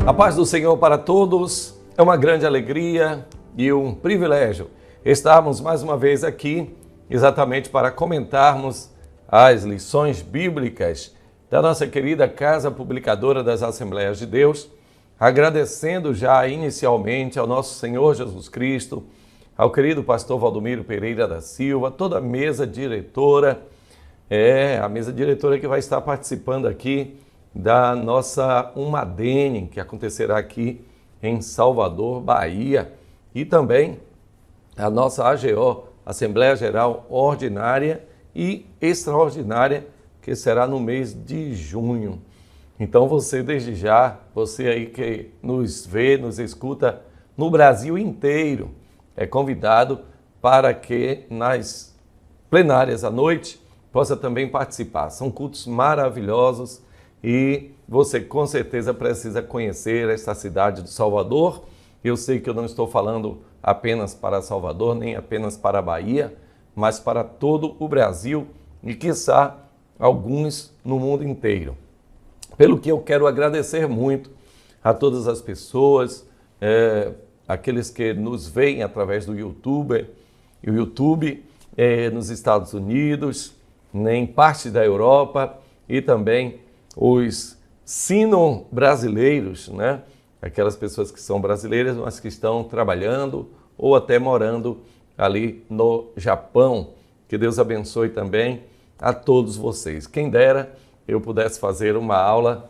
A paz do Senhor para todos. É uma grande alegria e um privilégio estarmos mais uma vez aqui exatamente para comentarmos as lições bíblicas da nossa querida Casa Publicadora das Assembleias de Deus, agradecendo já inicialmente ao nosso Senhor Jesus Cristo, ao querido pastor Valdomiro Pereira da Silva, toda a mesa diretora, a mesa diretora que vai estar participando aqui da nossa Umadene, que acontecerá aqui em Salvador, Bahia, e também a nossa AGO, Assembleia Geral Ordinária e Extraordinária, que será no mês de junho. Então você desde já, você aí que nos vê, nos escuta no Brasil inteiro, é convidado para que nas plenárias à noite possa também participar. São cultos maravilhosos e você com certeza precisa conhecer esta cidade de Salvador. Eu sei que eu não estou falando apenas para Salvador, nem apenas para a Bahia, mas para todo o Brasil e, quiçá, alguns no mundo inteiro. Pelo que eu quero agradecer muito a todas as pessoas, aqueles que nos veem através do YouTube, nos Estados Unidos, em parte da Europa e também os sino-brasileiros, né? Aquelas pessoas que são brasileiras, mas que estão trabalhando ou até morando ali no Japão. Que Deus abençoe também a todos vocês. Quem dera eu pudesse fazer uma aula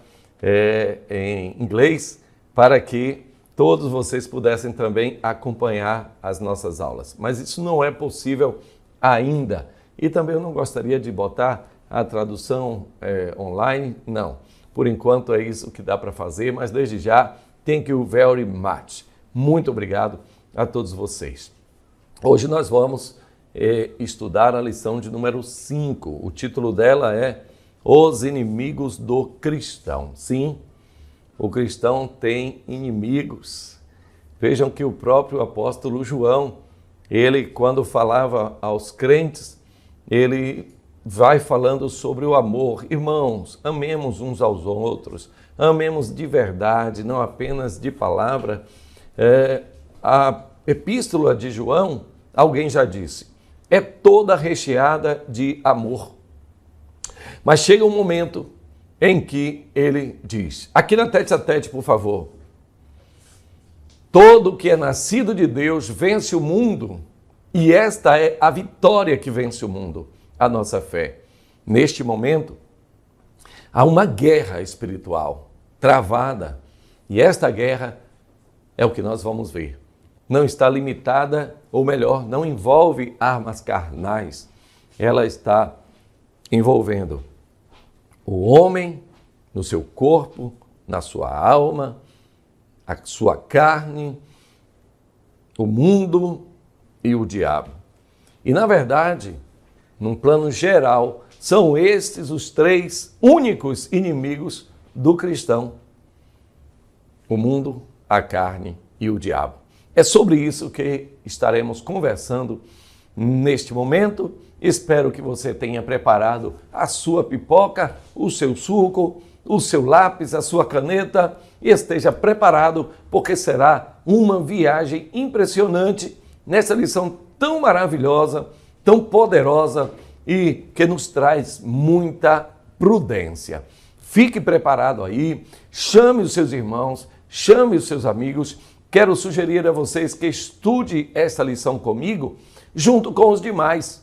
em inglês para que todos vocês pudessem também acompanhar as nossas aulas. Mas isso não é possível ainda. E também eu não gostaria de botar a tradução online, não. Por enquanto é isso que dá para fazer, mas desde já, thank you very much. Muito obrigado a todos vocês. Hoje nós vamos estudar a lição de número 5. O título dela é Os Inimigos do Cristão. Sim, o cristão tem inimigos. Vejam que o próprio apóstolo João, ele quando falava aos crentes, ele vai falando sobre o amor. Irmãos, amemos uns aos outros, amemos de verdade, não apenas de palavra. A epístola de João, alguém já disse, é toda recheada de amor. Mas chega um momento em que ele diz, aqui na tete a tete, por favor, todo que é nascido de Deus vence o mundo, e esta é a vitória que vence o mundo, a nossa fé. Neste momento, há uma guerra espiritual travada, e esta guerra é o que nós vamos ver. Não está limitada, ou melhor, não envolve armas carnais, ela está envolvendo o homem no seu corpo, na sua alma, a sua carne, o mundo e o diabo. E na verdade, num plano geral, são estes os três únicos inimigos do cristão: o mundo, a carne e o diabo. É sobre isso que estaremos conversando neste momento. Espero que você tenha preparado a sua pipoca, o seu suco, o seu lápis, a sua caneta e esteja preparado, porque será uma viagem impressionante nessa lição tão maravilhosa, tão poderosa e que nos traz muita prudência. Fique preparado aí, chame os seus irmãos, chame os seus amigos. Quero sugerir a vocês que estude esta lição comigo, junto com os demais.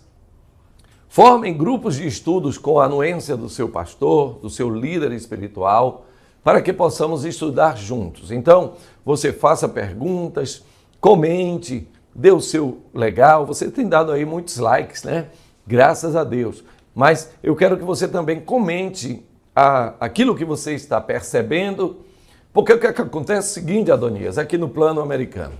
Formem grupos de estudos com a anuência do seu pastor, do seu líder espiritual, para que possamos estudar juntos. Então, você faça perguntas, comente, dê o seu legal. Você tem dado aí muitos likes, né? Graças a Deus. Mas eu quero que você também comente aquilo que você está percebendo, porque o que acontece é o seguinte, Adonias, aqui no plano americano.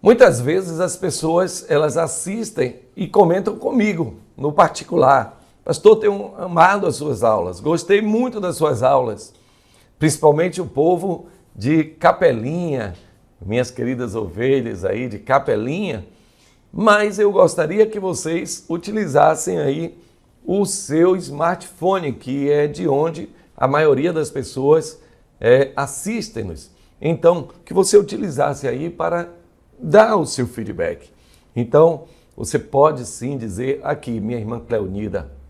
Muitas vezes as pessoas, elas assistem e comentam comigo, no particular. Pastor, tenho amado as suas aulas, gostei muito das suas aulas, principalmente o povo de Capelinha, minhas queridas ovelhas aí de Capelinha, mas eu gostaria que vocês utilizassem aí o seu smartphone, que é de onde a maioria das pessoas assistem-nos. Então, que você utilizasse aí para dar o seu feedback. Então, você pode sim dizer aqui, minha irmã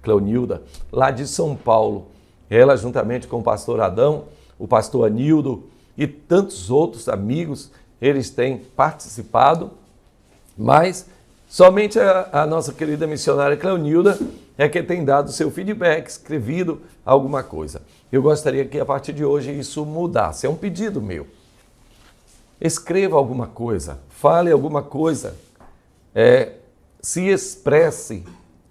Cleonilda, lá de São Paulo, ela juntamente com o pastor Adão, o pastor Anildo e tantos outros amigos, eles têm participado, mas somente a nossa querida missionária Cleonilda é que tem dado seu feedback, escrevido alguma coisa. Eu gostaria que a partir de hoje isso mudasse, é um pedido meu. Escreva alguma coisa, fale alguma coisa, se expresse,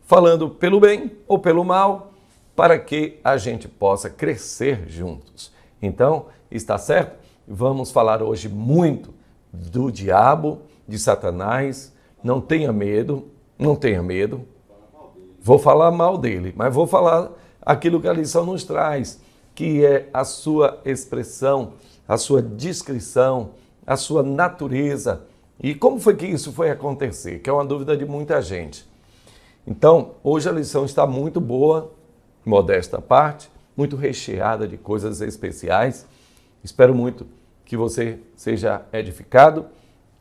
falando pelo bem ou pelo mal, para que a gente possa crescer juntos. Então, está certo? Vamos falar hoje muito do diabo, de Satanás. Não tenha medo, não tenha medo. Vou falar mal dele, mas vou falar aquilo que a lição nos traz, que é a sua expressão, a sua descrição, a sua natureza. E como foi que isso foi acontecer? Que é uma dúvida de muita gente. Então, hoje a lição está muito boa, modesta parte, muito recheada de coisas especiais. Espero muito que você seja edificado,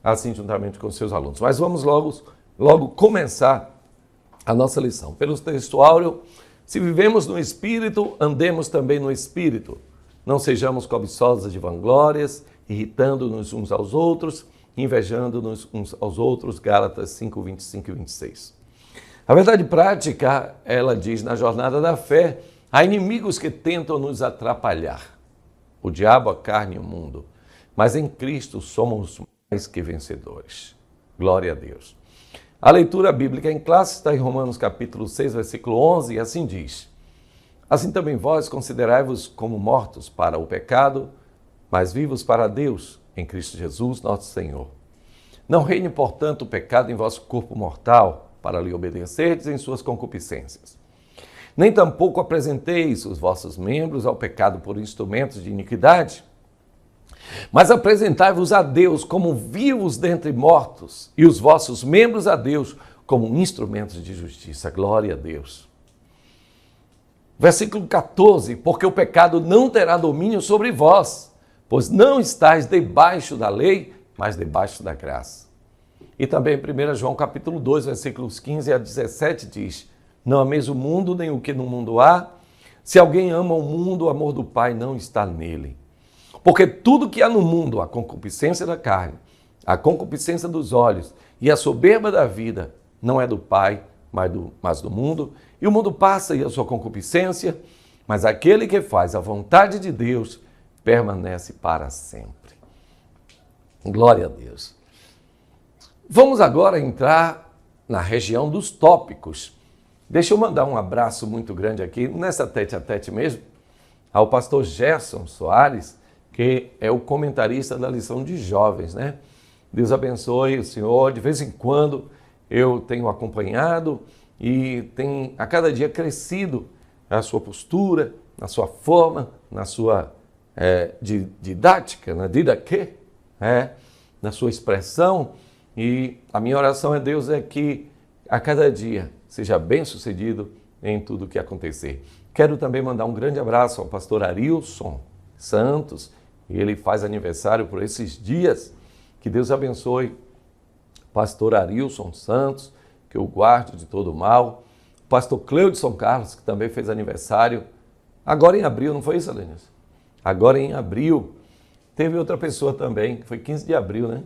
assim juntamente com seus alunos. Mas vamos logo começar a nossa lição. Pelo texto áureo, se vivemos no Espírito, andemos também no Espírito. Não sejamos cobiçosos de vanglórias, irritando-nos uns aos outros, invejando-nos uns aos outros. Gálatas 5, 25 e 26. A verdade prática, ela diz, na jornada da fé, há inimigos que tentam nos atrapalhar. O diabo, a carne e o mundo. Mas em Cristo somos mais que vencedores. Glória a Deus. A leitura bíblica em classe está em Romanos capítulo 6, versículo 11, e assim diz: assim também vós considerai-vos como mortos para o pecado, mas vivos para Deus, em Cristo Jesus, nosso Senhor. Não reine, portanto, o pecado em vosso corpo mortal, para lhe obedecerdes em suas concupiscências. Nem tampouco apresenteis os vossos membros ao pecado por instrumentos de iniquidade, mas apresentai-vos a Deus como vivos dentre mortos, e os vossos membros a Deus como instrumentos de justiça. Glória a Deus. Versículo 14, porque o pecado não terá domínio sobre vós, pois não estáis debaixo da lei, mas debaixo da graça. E também em 1 João capítulo 2, versículos 15 a 17 diz: não ameis o mundo, nem o que no mundo há. Se alguém ama o mundo, o amor do Pai não está nele. Porque tudo que há no mundo, a concupiscência da carne, a concupiscência dos olhos e a soberba da vida, não é do Pai, mas do mundo. E o mundo passa e a sua concupiscência, mas aquele que faz a vontade de Deus permanece para sempre. Glória a Deus. Vamos agora entrar na região dos tópicos. Deixa eu mandar um abraço muito grande aqui, nessa tete-a-tete mesmo, ao pastor Gerson Soares, que é o comentarista da lição de jovens, né? Deus abençoe o senhor. De vez em quando eu tenho acompanhado e tem a cada dia crescido a sua postura, na sua forma, na sua didática, na didaquê, na sua expressão. E a minha oração a Deus é que a cada dia seja bem sucedido em tudo o que acontecer. Quero também mandar um grande abraço ao pastor Arilson Santos. Ele faz aniversário por esses dias. Que Deus abençoe pastor Arilson Santos, que o guarde de todo mal. Pastor Cleudson Carlos, que também fez aniversário agora em abril, não foi isso, Alênis? Agora em abril. Teve outra pessoa também, que foi 15 de abril, né?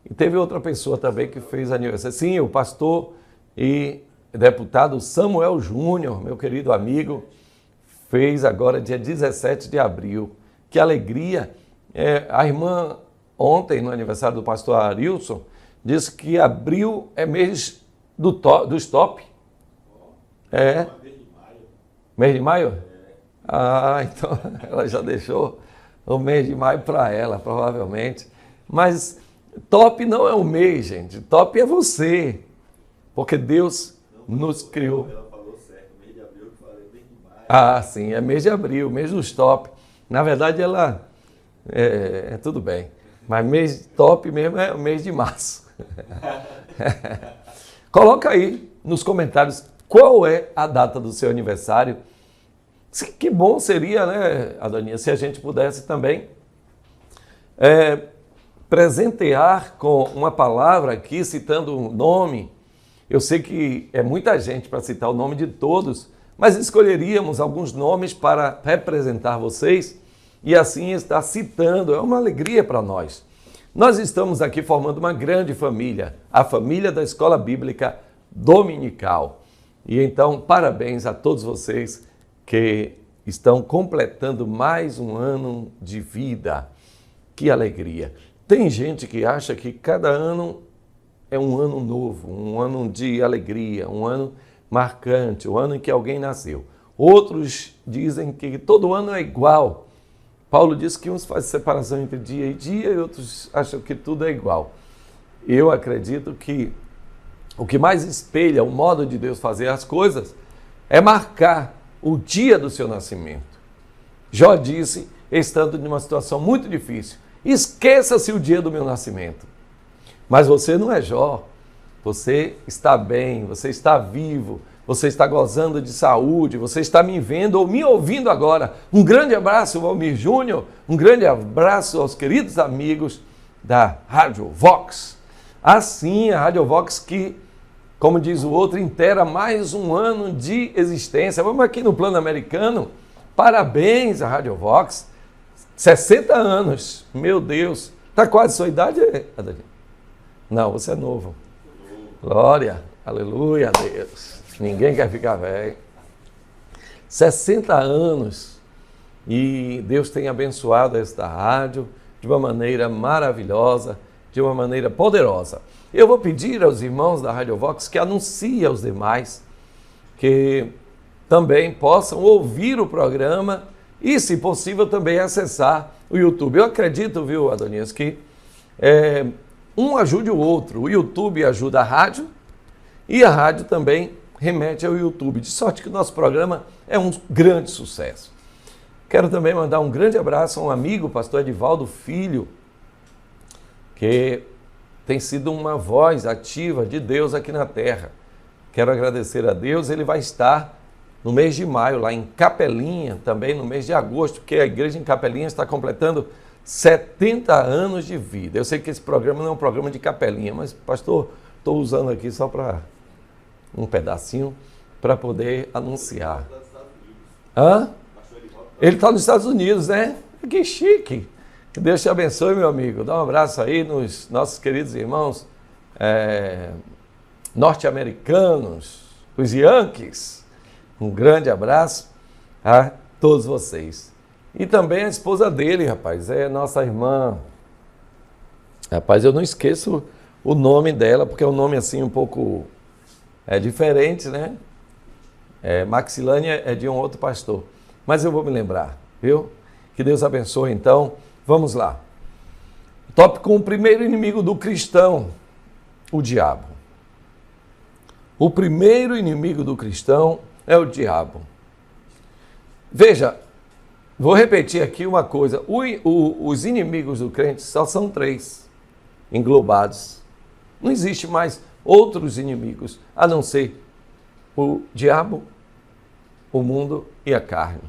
E teve outra pessoa também que fez aniversário. Sim, o pastor e deputado Samuel Júnior, meu querido amigo, fez agora dia 17 de abril. Que alegria! A irmã, ontem, no aniversário do pastor Arilson, disse que abril é mês dos top. Mês de maio? Ah, então ela já deixou o mês de maio para ela, provavelmente. Mas top não é o mês, gente. Top é você. Porque Deus nos criou. Ela falou certo, mês de abril, eu falei mês de maio. Ah, sim, é mês de abril, mês dos top. Na verdade, ela... tudo bem. Mas mês top mesmo é o mês de março. Coloca aí nos comentários qual é a data do seu aniversário. Que bom seria, né, Adonias, se a gente pudesse também presentear com uma palavra aqui, citando um nome. Eu sei que é muita gente para citar o nome de todos, mas escolheríamos alguns nomes para representar vocês e assim estar citando. É uma alegria para nós. Nós estamos aqui formando uma grande família, a família da Escola Bíblica Dominical. E então, parabéns a todos vocês que estão completando mais um ano de vida. Que alegria! Tem gente que acha que cada ano é um ano novo, um ano de alegria, um ano marcante, o ano em que alguém nasceu. Outros dizem que todo ano é igual. Paulo diz que uns fazem separação entre dia e dia e outros acham que tudo é igual. Eu acredito que o que mais espelha o modo de Deus fazer as coisas é marcar o dia do seu nascimento. Jó disse, estando numa situação muito difícil, esqueça-se o dia do meu nascimento. Mas você não é Jó, você está bem, você está vivo, você está gozando de saúde, você está me vendo ou me ouvindo agora. Um grande abraço, Valmir Júnior, um grande abraço aos queridos amigos da Rádio Vox. Assim, a Rádio Vox que, como diz o outro, inteira mais um ano de existência. Vamos aqui no plano americano, parabéns à Rádio Vox, 60 anos, meu Deus, está quase sua idade, Adriano? Não, você é novo. Glória, aleluia a Deus. Ninguém quer ficar velho. 60 anos e Deus tem abençoado esta rádio de uma maneira maravilhosa, de uma maneira poderosa. Eu vou pedir aos irmãos da Rádio Vox que anunciem aos demais que também possam ouvir o programa e, se possível, também acessar o YouTube. Eu acredito, viu, Adonias, que um ajude o outro. O YouTube ajuda a rádio e a rádio também remete ao YouTube, de sorte que o nosso programa é um grande sucesso. Quero também mandar um grande abraço a um amigo, o pastor Edivaldo Filho, que tem sido uma voz ativa de Deus aqui na terra. Quero agradecer a Deus, ele vai estar no mês de maio, lá em Capelinha, também no mês de agosto, porque a igreja em Capelinha está completando 70 anos de vida. Eu sei que esse programa não é um programa de Capelinha, mas, pastor, estou usando aqui só para um pedacinho para poder anunciar. Hã? Ele está nos Estados Unidos, né? Que chique! Que Deus te abençoe, meu amigo. Dá um abraço aí nos nossos queridos irmãos norte-americanos, os Yankees. Um grande abraço a todos vocês. E também a esposa dele, rapaz, é nossa irmã. Rapaz, eu não esqueço o nome dela, porque é um nome assim um pouco diferente, né? Maxilane é de um outro pastor. Mas eu vou me lembrar, viu? Que Deus abençoe, então. Vamos lá. Tópico 1, o primeiro inimigo do cristão, o diabo. O primeiro inimigo do cristão é o diabo. Veja, vou repetir aqui uma coisa. Os inimigos do crente só são 3 englobados. Não existe mais outros inimigos, a não ser o diabo, o mundo e a carne.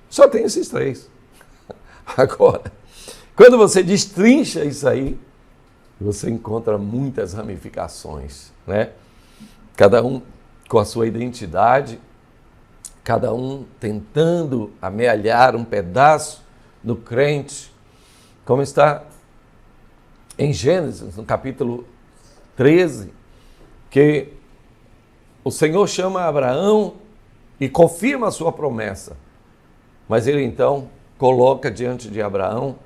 Só tem esses 3. Agora, quando você destrincha isso aí, você encontra muitas ramificações, né? Cada um com a sua identidade, cada um tentando amealhar um pedaço do crente, como está em Gênesis, no capítulo 13, que o Senhor chama Abraão e confirma a sua promessa, mas ele então coloca diante de Abraão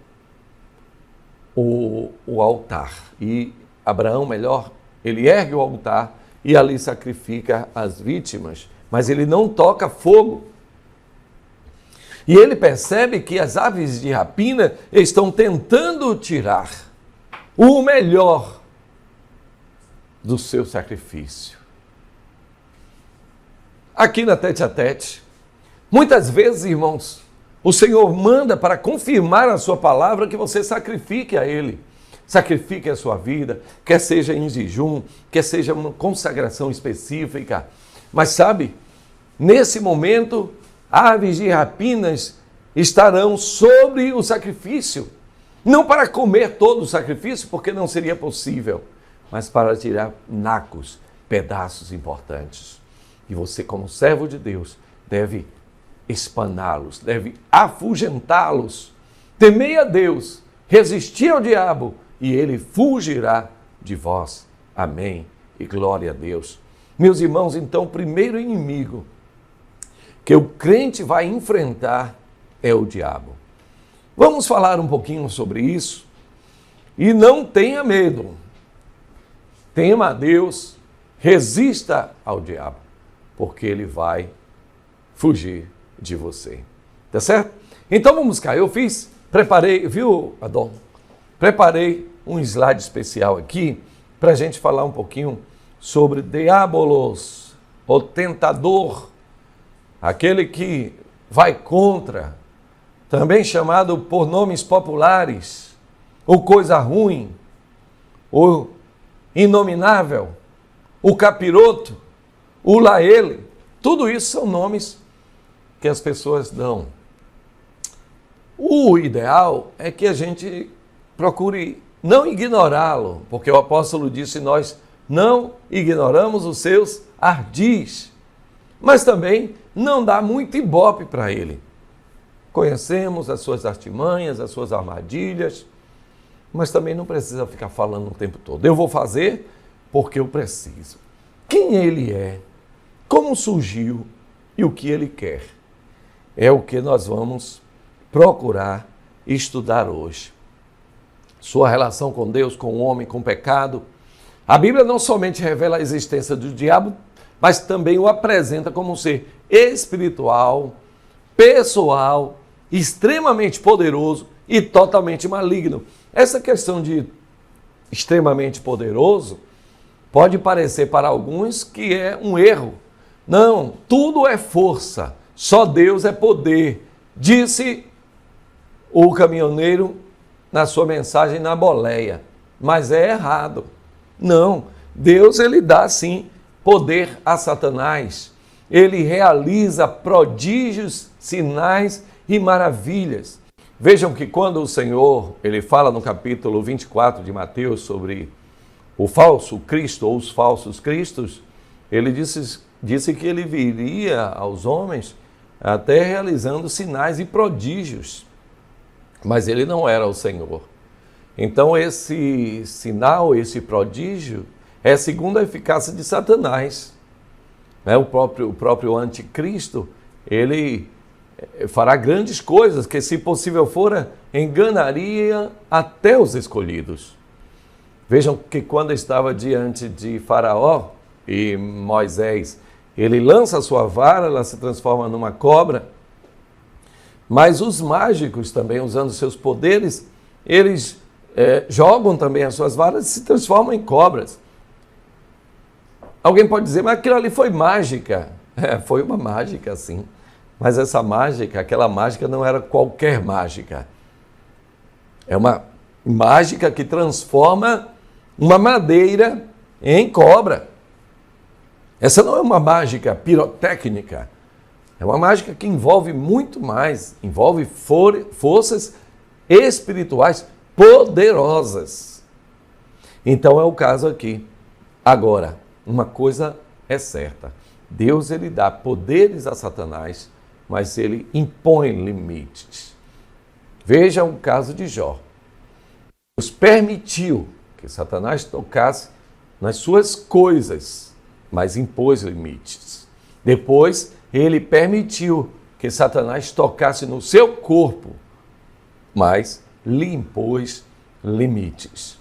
o altar, e Abraão, ele ergue o altar e ali sacrifica as vítimas, mas ele não toca fogo. E ele percebe que as aves de rapina estão tentando tirar o melhor do seu sacrifício. Aqui na Tete a Tete, muitas vezes, irmãos, o Senhor manda para confirmar a sua palavra que você sacrifique a Ele. Sacrifique a sua vida, quer seja em jejum, quer seja uma consagração específica. Mas sabe, nesse momento, aves de rapinas estarão sobre o sacrifício. Não para comer todo o sacrifício, porque não seria possível, mas para tirar nacos, pedaços importantes. E você, como servo de Deus, deve espaná-los, deve afugentá-los. Temei a Deus, resisti ao diabo, e ele fugirá de vós. Amém. E glória a Deus. Meus irmãos, então, o primeiro inimigo que o crente vai enfrentar é o diabo. Vamos falar um pouquinho sobre isso. E não tenha medo. Tema a Deus, resista ao diabo, porque ele vai fugir de você. Tá certo? Então vamos cá. Preparei, viu, Adão? Preparei um slide especial aqui para a gente falar um pouquinho sobre Diabolos, o tentador, aquele que vai contra, também chamado por nomes populares, o coisa ruim, o inominável, o capiroto, o lá ele. Tudo isso são nomes que as pessoas dão. O ideal é que a gente procure não ignorá-lo, porque o apóstolo disse: nós não ignoramos os seus ardis, mas também não dá muito ibope para ele. Conhecemos as suas artimanhas, as suas armadilhas, mas também não precisa ficar falando o tempo todo. Eu vou fazer porque eu preciso. Quem ele é, como surgiu e o que ele quer, é o que nós vamos procurar estudar hoje. Sua relação com Deus, com o homem, com o pecado. A Bíblia não somente revela a existência do diabo, mas também o apresenta como um ser espiritual, pessoal, extremamente poderoso e totalmente maligno. Essa questão de extremamente poderoso pode parecer para alguns que é um erro. Não, tudo é força, só Deus é poder, disse o caminhoneiro na sua mensagem na boleia, mas é errado. Não, Deus ele dá sim poder a Satanás, ele realiza prodígios, sinais e maravilhas. Vejam que quando o Senhor, ele fala no capítulo 24 de Mateus sobre o falso Cristo ou os falsos cristos, ele disse que ele viria aos homens até realizando sinais e prodígios, mas ele não era o Senhor. Então esse sinal, esse prodígio, é segundo a eficácia de Satanás. O próprio anticristo, ele fará grandes coisas que, se possível fora, enganaria até os escolhidos. Vejam que quando estava diante de Faraó e Moisés, ele lança a sua vara, ela se transforma numa cobra, mas os mágicos também, usando seus poderes, eles jogam também as suas varas e se transformam em cobras. Alguém pode dizer, mas aquilo ali foi mágica. Foi uma mágica, sim. Mas essa mágica, aquela mágica não era qualquer mágica. É uma mágica que transforma uma madeira em cobra. Essa não é uma mágica pirotécnica. É uma mágica que envolve muito mais. Envolve forças espirituais poderosas. Então é o caso aqui. Agora, uma coisa é certa. Deus ele dá poderes a Satanás, mas ele impõe limites. Veja o caso de Jó. Deus permitiu que Satanás tocasse nas suas coisas, mas impôs limites. Depois, ele permitiu que Satanás tocasse no seu corpo, mas lhe impôs limites.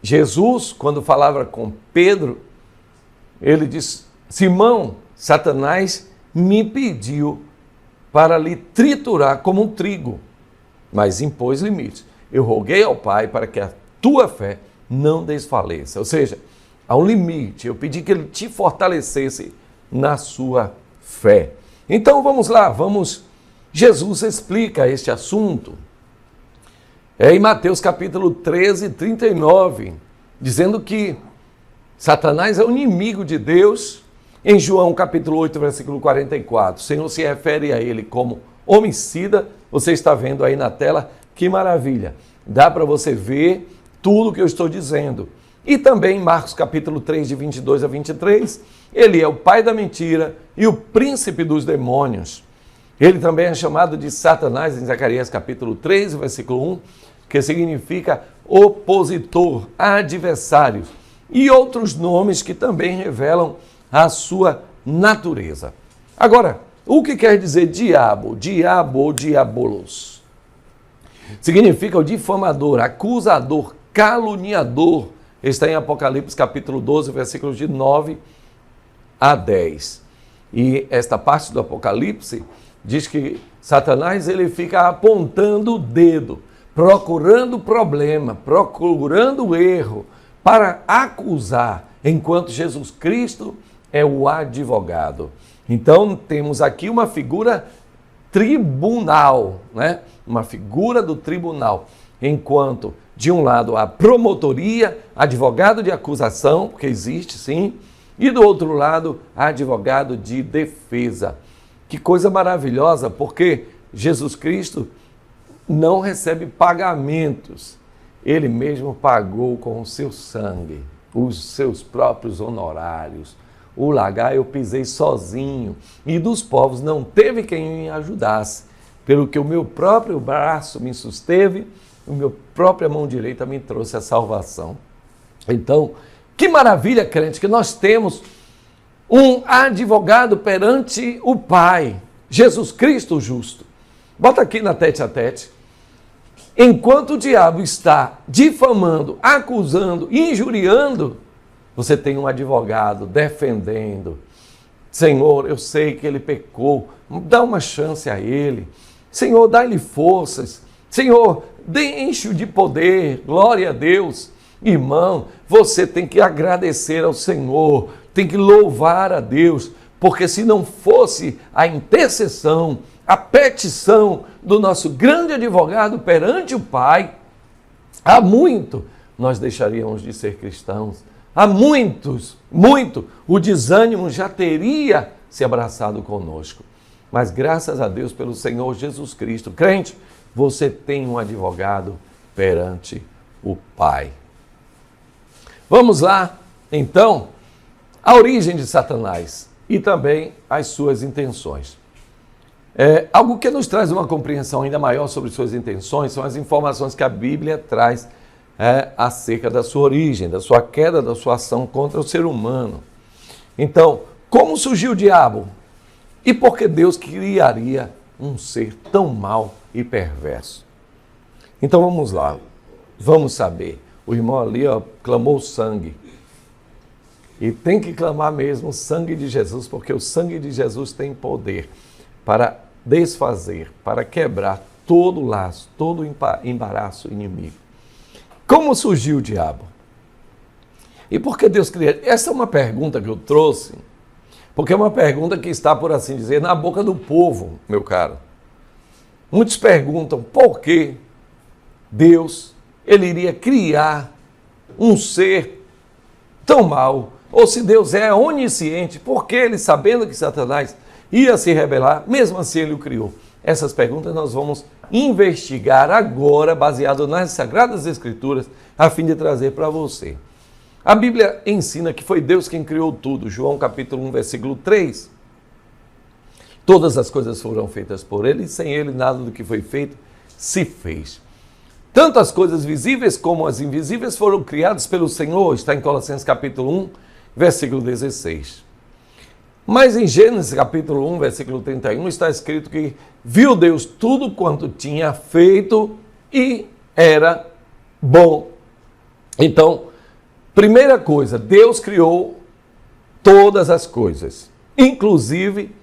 Jesus, quando falava com Pedro, ele disse: Simão, Satanás me pediu para lhe triturar como um trigo, mas impôs limites. Eu roguei ao Pai para que a tua fé não desfaleça. Ou seja, há um limite. Eu pedi que ele te fortalecesse na sua fé. Então vamos lá, Jesus explica este assunto. Em Mateus capítulo 13, 39, dizendo que Satanás é o inimigo de Deus, Em João capítulo 8, versículo 44, o Senhor se refere a ele como homicida. Você está vendo aí na tela, que maravilha. Dá para você ver tudo o que eu estou dizendo. E também em Marcos capítulo 3, de 22 a 23, ele é o pai da mentira e o príncipe dos demônios. Ele também é chamado de Satanás em Zacarias capítulo 3, versículo 1, que significa opositor, adversário. E outros nomes que também revelam a sua natureza. Agora, o que quer dizer diabo? Diabo ou diabolos? Significa o difamador, acusador, caluniador. Está em Apocalipse capítulo 12, versículos de 9 a 10. E esta parte do Apocalipse diz que Satanás ele fica apontando o dedo, procurando problema, procurando erro para acusar, enquanto Jesus Cristo é o advogado. Então temos aqui uma figura tribunal, né? Uma figura do tribunal, enquanto de um lado a promotoria, advogado de acusação, porque existe sim, e do outro lado advogado de defesa. Que coisa maravilhosa, porque Jesus Cristo não recebe pagamentos, ele mesmo pagou com o seu sangue, os seus próprios honorários. O lagar eu pisei sozinho, e dos povos não teve quem me ajudasse, pelo que o meu próprio braço me susteve, a minha própria mão direita me trouxe a salvação. Então, que maravilha, crente, que nós temos um advogado perante o Pai, Jesus Cristo justo. Bota aqui na tete a tete. Enquanto o diabo está difamando, acusando, injuriando, você tem um advogado defendendo. Senhor, eu sei que ele pecou, dá uma chance a ele. Senhor, dá-lhe forças. Senhor, enche-o de poder, glória a Deus. Irmão, você tem que agradecer ao Senhor, tem que louvar a Deus, porque se não fosse a intercessão, a petição do nosso grande advogado perante o Pai, há muito nós deixaríamos de ser cristãos. Há muito, o desânimo já teria se abraçado conosco. Mas graças a Deus pelo Senhor Jesus Cristo, crente, você tem um advogado perante o Pai. Vamos lá, então, a origem de Satanás e também as suas intenções. Algo que nos traz uma compreensão ainda maior sobre suas intenções são as informações que a Bíblia traz acerca da sua origem, da sua queda, da sua ação contra o ser humano. Então, como surgiu o diabo? E por que Deus criaria um ser tão mau e perverso? Então vamos lá, vamos saber. O irmão ali clamou sangue. E tem que clamar mesmo o sangue de Jesus, porque o sangue de Jesus tem poder para desfazer, para quebrar todo laço, todo embaraço inimigo. Como surgiu o diabo? E por que Deus cria? Essa é uma pergunta que eu trouxe, porque é uma pergunta que está, por assim dizer, na boca do povo, meu caro. Muitos perguntam por que Deus ele iria criar um ser tão mau, ou se Deus é onisciente, por que ele, sabendo que Satanás ia se rebelar, mesmo assim ele o criou? Essas perguntas nós vamos investigar agora, baseado nas Sagradas Escrituras, a fim de trazer para você. A Bíblia ensina que foi Deus quem criou tudo. João capítulo 1, versículo 3. Todas as coisas foram feitas por ele, e sem ele nada do que foi feito se fez. Tanto as coisas visíveis como as invisíveis foram criadas pelo Senhor, está em Colossenses capítulo 1, versículo 16. Mas em Gênesis capítulo 1, versículo 31, está escrito que viu Deus tudo quanto tinha feito e era bom. Então, primeira coisa, Deus criou todas as coisas, inclusive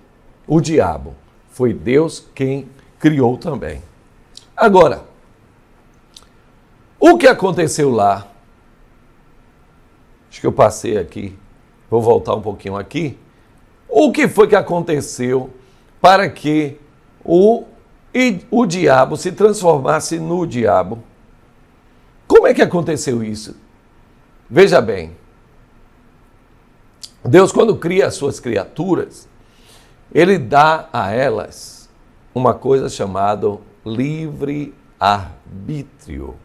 o diabo. Foi Deus quem criou também. Agora, o que aconteceu lá? Acho que eu passei aqui, vou voltar um pouquinho aqui. O que foi que aconteceu para que o diabo se transformasse no diabo? Como é que aconteceu isso? Veja bem, Deus, quando cria as suas criaturas, Ele dá a elas uma coisa chamada livre-arbítrio.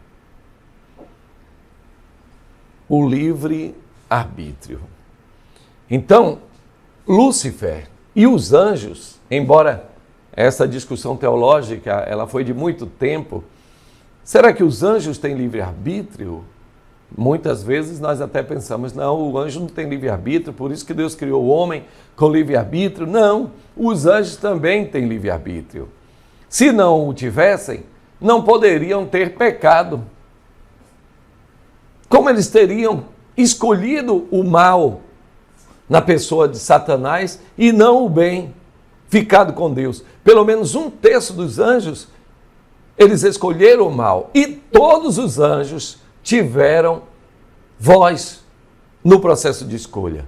O livre-arbítrio. Então, Lúcifer e os anjos, embora essa discussão teológica ela foi de muito tempo, será que os anjos têm livre-arbítrio? Muitas vezes nós até pensamos, não, o anjo não tem livre-arbítrio, por isso que Deus criou o homem com livre-arbítrio. Não, os anjos também têm livre-arbítrio. Se não o tivessem, não poderiam ter pecado. Como eles teriam escolhido o mal na pessoa de Satanás e não o bem, ficado com Deus? Pelo menos 1/3 dos anjos, eles escolheram o mal. E todos os anjos tiveram voz no processo de escolha.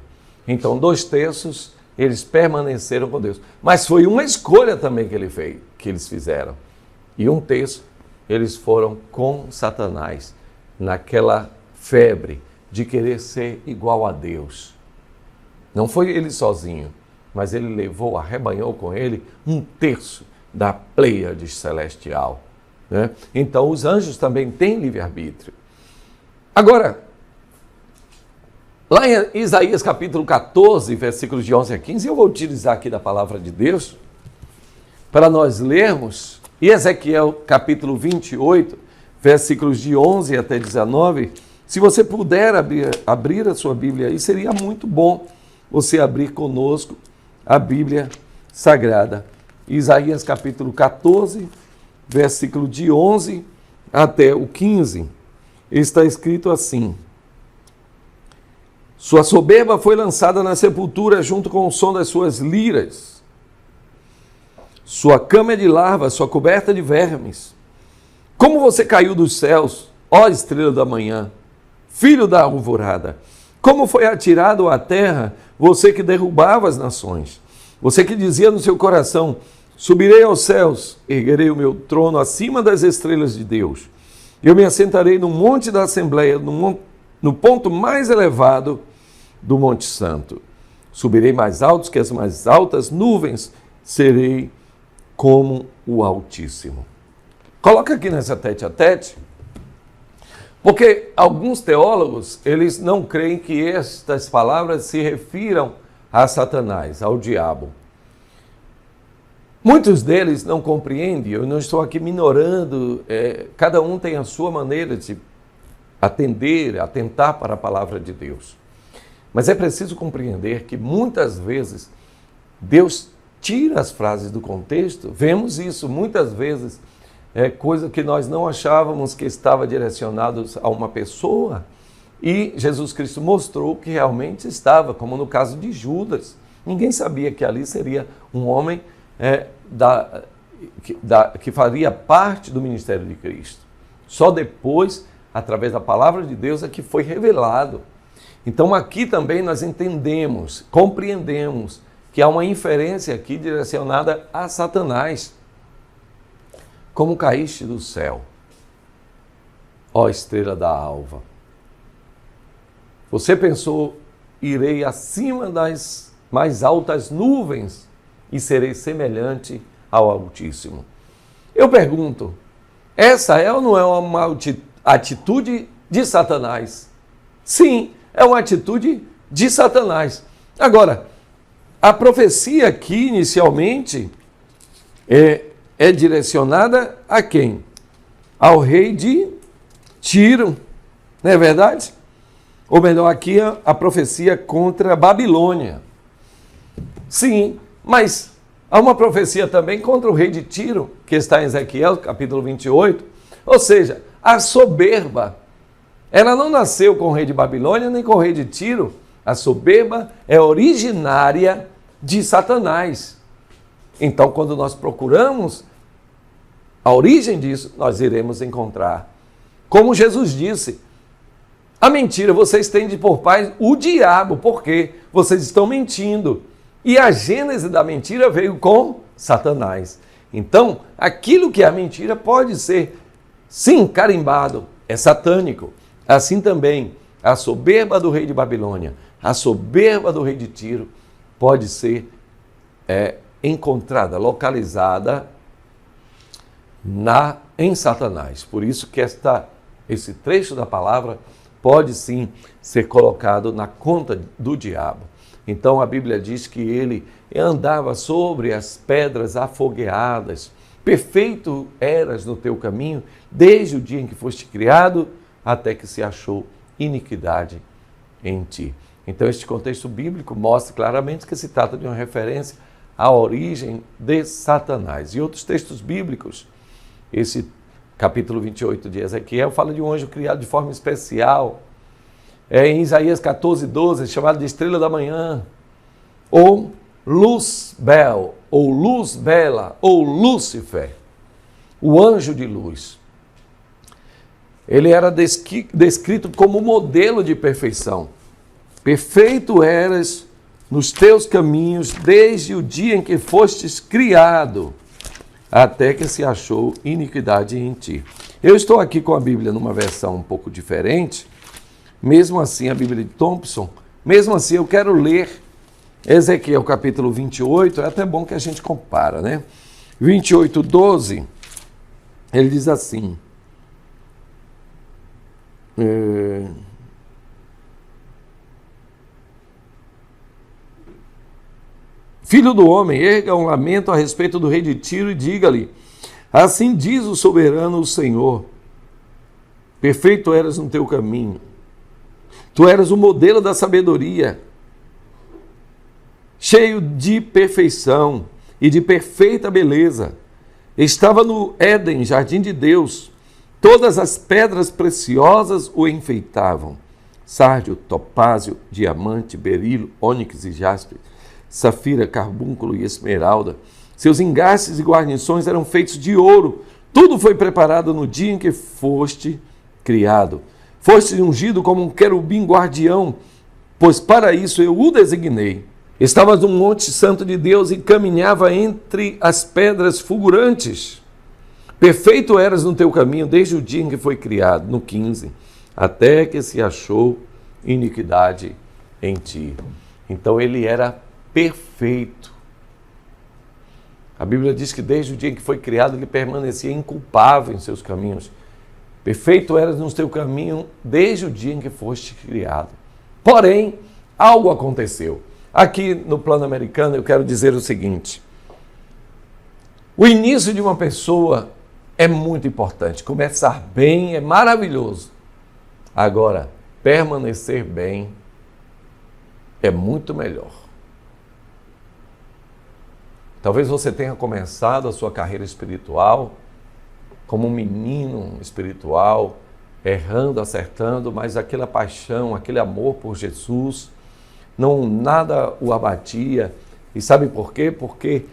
Então, 2/3 eles permaneceram com Deus. Mas foi uma escolha também que eles fizeram. E 1/3 eles foram com Satanás, naquela febre de querer ser igual a Deus. Não foi ele sozinho, mas ele levou, arrebanhou com ele 1/3 da Pleiade celestial, né? Então, os anjos também têm livre-arbítrio. Agora, lá em Isaías capítulo 14, versículos de 11 a 15, eu vou utilizar aqui da palavra de Deus para nós lermos, e Ezequiel capítulo 28, versículos de 11 até 19, se você puder abrir a sua Bíblia aí, seria muito bom você abrir conosco a Bíblia Sagrada. Isaías capítulo 14, versículo de 11 até o 15, está escrito assim: sua soberba foi lançada na sepultura junto com o som das suas liras. Sua cama é de larvas, sua coberta de vermes. Como você caiu dos céus, ó estrela da manhã, filho da alvorada! Como foi atirado à terra, você que derrubava as nações. Você que dizia no seu coração, subirei aos céus, erguerei o meu trono acima das estrelas de Deus. Eu me assentarei no monte da Assembleia, no ponto mais elevado do Monte Santo. Subirei mais altos que as mais altas nuvens, serei como o Altíssimo. Coloca aqui nessa tete-a-tete, porque alguns teólogos, eles não creem que estas palavras se refiram a Satanás, ao diabo. Muitos deles não compreendem, eu não estou aqui minorando, cada um tem a sua maneira de atentar para a palavra de Deus. Mas é preciso compreender que muitas vezes Deus tira as frases do contexto, vemos isso muitas vezes, coisa que nós não achávamos que estava direcionado a uma pessoa, e Jesus Cristo mostrou que realmente estava, como no caso de Judas. Ninguém sabia que ali seria um homem que faria parte do ministério de Cristo. Só depois, através da palavra de Deus, é que foi revelado. Então aqui também nós entendemos, compreendemos que há uma inferência aqui direcionada a Satanás. Como caíste do céu, ó estrela da alva. Você pensou, irei acima das mais altas nuvens e serei semelhante ao Altíssimo. Eu pergunto, essa é ou não é uma atitude de Satanás? Sim, é uma atitude de Satanás. Agora, a profecia aqui, inicialmente, é direcionada a quem? Ao rei de Tiro, não é verdade? Ou melhor, aqui a profecia contra a Babilônia. Sim, mas há uma profecia também contra o rei de Tiro, que está em Ezequiel, capítulo 28. Ou seja, a soberba, ela não nasceu com o rei de Babilônia, nem com o rei de Tiro. A soberba é originária de Satanás. Então, quando nós procuramos a origem disso, nós iremos encontrar. Como Jesus disse, a mentira vocês têm de por pai o diabo, porque vocês estão mentindo. E a gênese da mentira veio com Satanás. Então, aquilo que é a mentira pode ser, sim, carimbado, é satânico. Assim também, a soberba do rei de Babilônia A soberba do rei de Tiro pode ser encontrada, localizada em Satanás. Por isso que esse trecho da palavra pode sim ser colocado na conta do diabo. Então a Bíblia diz que ele andava sobre as pedras afogueadas. Perfeito eras no teu caminho, desde o dia em que foste criado, até que se achou iniquidade em ti. Então este contexto bíblico mostra claramente que se trata de uma referência à origem de Satanás. E outros textos bíblicos, esse capítulo 28 de Ezequiel fala de um anjo criado de forma especial. Em Isaías 14:12, chamado de estrela da manhã, ou Luzbel, ou Luz Bela, ou Lúcifer, o anjo de luz. Ele era descrito como modelo de perfeição. Perfeito eras nos teus caminhos desde o dia em que fostes criado, até que se achou iniquidade em ti. Eu estou aqui com a Bíblia numa versão um pouco diferente, mesmo assim a Bíblia de Thompson, mesmo assim eu quero ler Ezequiel capítulo 28, é até bom que a gente compara, né? 28:12, ele diz assim, Filho do homem, erga um lamento a respeito do rei de Tiro e diga-lhe, assim diz o soberano o Senhor, perfeito eras no teu caminho, tu eras o modelo da sabedoria, cheio de perfeição e de perfeita beleza. Estava no Éden, jardim de Deus. Todas as pedras preciosas o enfeitavam. Sárdio, topázio, diamante, berilo, ônix e jaspe, safira, carbúnculo e esmeralda. Seus engastes e guarnições eram feitos de ouro. Tudo foi preparado no dia em que foste criado. Foste ungido como um querubim guardião, pois para isso eu o designei. Estavas no monte santo de Deus e caminhava entre as pedras fulgurantes. Perfeito eras no teu caminho desde o dia em que foi criado, no 15, até que se achou iniquidade em ti. Então ele era perfeito. A Bíblia diz que desde o dia em que foi criado ele permanecia inculpável em seus caminhos. Perfeito eras no teu caminho desde o dia em que foste criado. Porém, algo aconteceu. Aqui no plano americano eu quero dizer o seguinte: o início de uma pessoa é muito importante. Começar bem é maravilhoso. Agora, permanecer bem é muito melhor. Talvez você tenha começado a sua carreira espiritual como um menino espiritual, errando, acertando, mas aquela paixão, aquele amor por Jesus, nada o abatia. E sabe por quê? Porque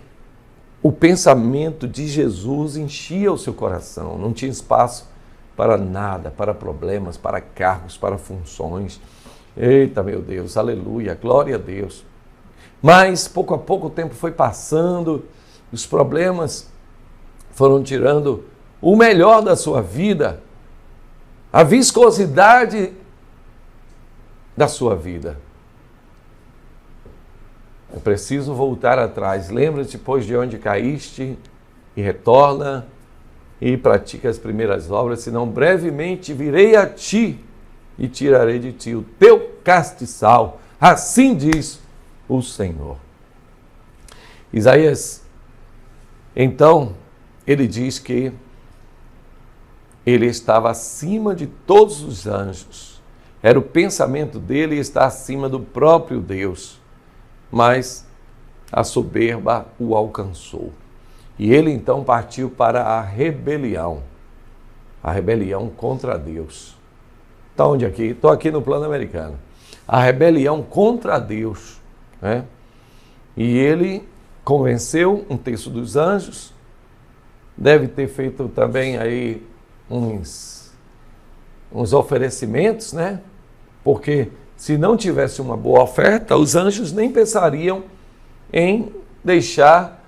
o pensamento de Jesus enchia o seu coração. Não tinha espaço para nada, para problemas, para cargos, para funções. Eita, meu Deus, aleluia, glória a Deus. Mas, pouco a pouco, o tempo foi passando, os problemas foram tirando o melhor da sua vida, a viscosidade da sua vida. É preciso voltar atrás. Lembra-te, pois, de onde caíste e retorna e pratica as primeiras obras, senão brevemente virei a ti e tirarei de ti o teu castiçal. Assim diz o Senhor. Isaías, então, ele diz que ele estava acima de todos os anjos. Era o pensamento dele estar acima do próprio Deus. Mas a soberba o alcançou. E ele então partiu para a rebelião contra Deus. Está onde aqui? Estou aqui no plano americano. A rebelião contra Deus, né? E ele convenceu um terço dos anjos, deve ter feito também aí uns oferecimentos, né? Porque se não tivesse uma boa oferta, os anjos nem pensariam em deixar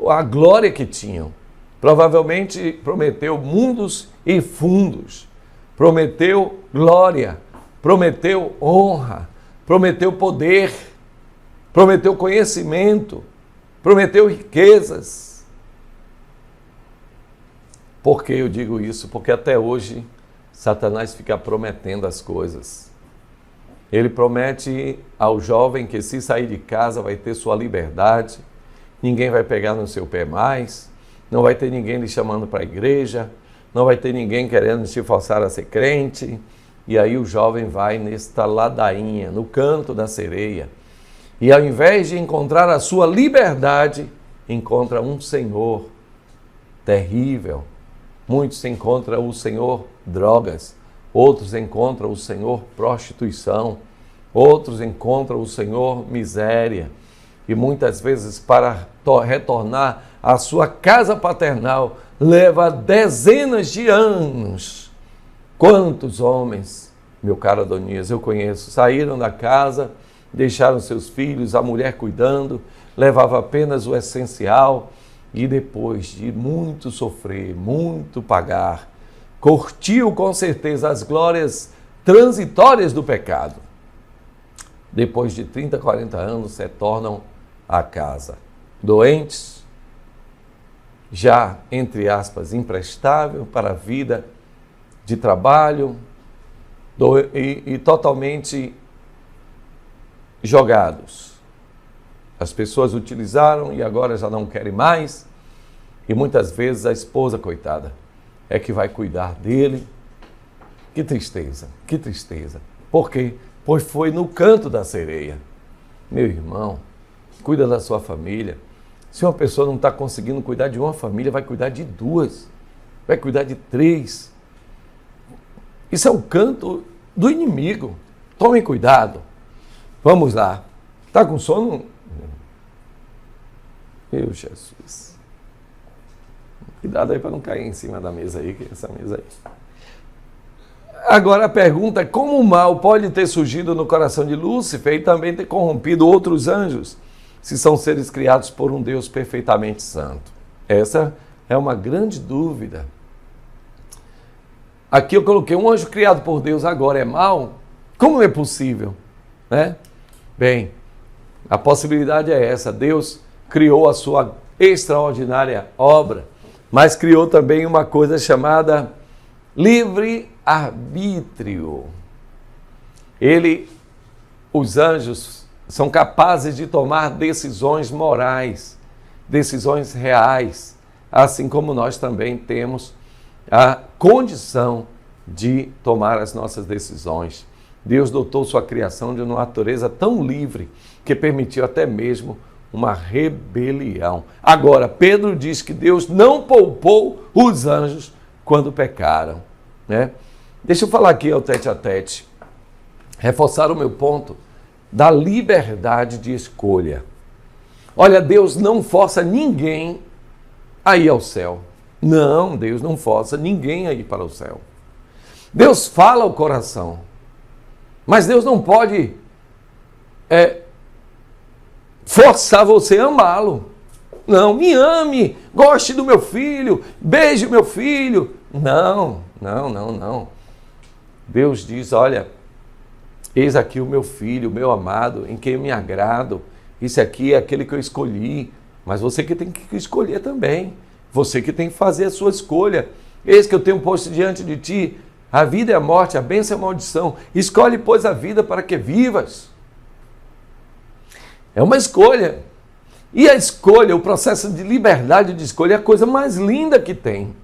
a glória que tinham. Provavelmente prometeu mundos e fundos, prometeu glória, prometeu honra, prometeu poder, prometeu conhecimento, prometeu riquezas. Por que eu digo isso? Porque até hoje Satanás fica prometendo as coisas. Ele promete ao jovem que se sair de casa vai ter sua liberdade, ninguém vai pegar no seu pé mais, não vai ter ninguém lhe chamando para a igreja, não vai ter ninguém querendo te forçar a ser crente. E aí o jovem vai nesta ladainha, no canto da sereia. E ao invés de encontrar a sua liberdade, encontra um senhor terrível. Muitos encontram o senhor drogas, outros encontram o senhor prostituição, outros encontram o senhor miséria. E muitas vezes para retornar à sua casa paternal, leva dezenas de anos. Quantos homens, meu caro Adonias, eu conheço, saíram da casa, deixaram seus filhos, a mulher cuidando, levava apenas o essencial e depois de muito sofrer, muito pagar, curtiu com certeza as glórias transitórias do pecado. Depois de 30, 40 anos, retornam à casa, doentes, já, entre aspas, imprestável para a vida de trabalho e totalmente jogados. As pessoas utilizaram e agora já não querem mais. E muitas vezes a esposa, coitada, é que vai cuidar dele. Que tristeza, que tristeza. Por quê? Pois foi no canto da sereia. Meu irmão, cuida da sua família. Se uma pessoa não está conseguindo cuidar de uma família, vai cuidar de duas, vai cuidar de três. Isso é o canto do inimigo. Tomem cuidado. Vamos lá. Está com sono? Meu Jesus. Cuidado aí para não cair em cima da mesa aí, que essa mesa aí. Agora a pergunta é: como o mal pode ter surgido no coração de Lúcifer e também ter corrompido outros anjos, se são seres criados por um Deus perfeitamente santo? Essa é uma grande dúvida. Aqui eu coloquei: um anjo criado por Deus agora é mau? Como é possível? Né? Bem, a possibilidade é essa: Deus criou a sua extraordinária obra, mas criou também uma coisa chamada livre-arbítrio. Os anjos são capazes de tomar decisões morais, decisões reais, assim como nós também temos a condição de tomar as nossas decisões. Deus dotou sua criação de uma natureza tão livre que permitiu até mesmo uma rebelião. Agora, Pedro diz que Deus não poupou os anjos quando pecaram, né? Deixa eu falar aqui ao tete-a-tete, reforçar o meu ponto da liberdade de escolha. Olha, Deus não força ninguém a ir ao céu. Não, Deus não força ninguém a ir para o céu. Deus fala ao coração, mas Deus não pode forçar você a amá-lo. Não, me ame, goste do meu filho, beije o meu filho. Não. Deus diz: olha, eis aqui o meu filho, o meu amado, em quem eu me agrado. Esse aqui é aquele que eu escolhi, mas você que tem que escolher também. Você que tem que fazer a sua escolha. Eis que eu tenho posto diante de ti a vida e a morte, a bênção e a maldição. Escolhe, pois, a vida para que vivas. É uma escolha. E a escolha, o processo de liberdade de escolha é a coisa mais linda que tem.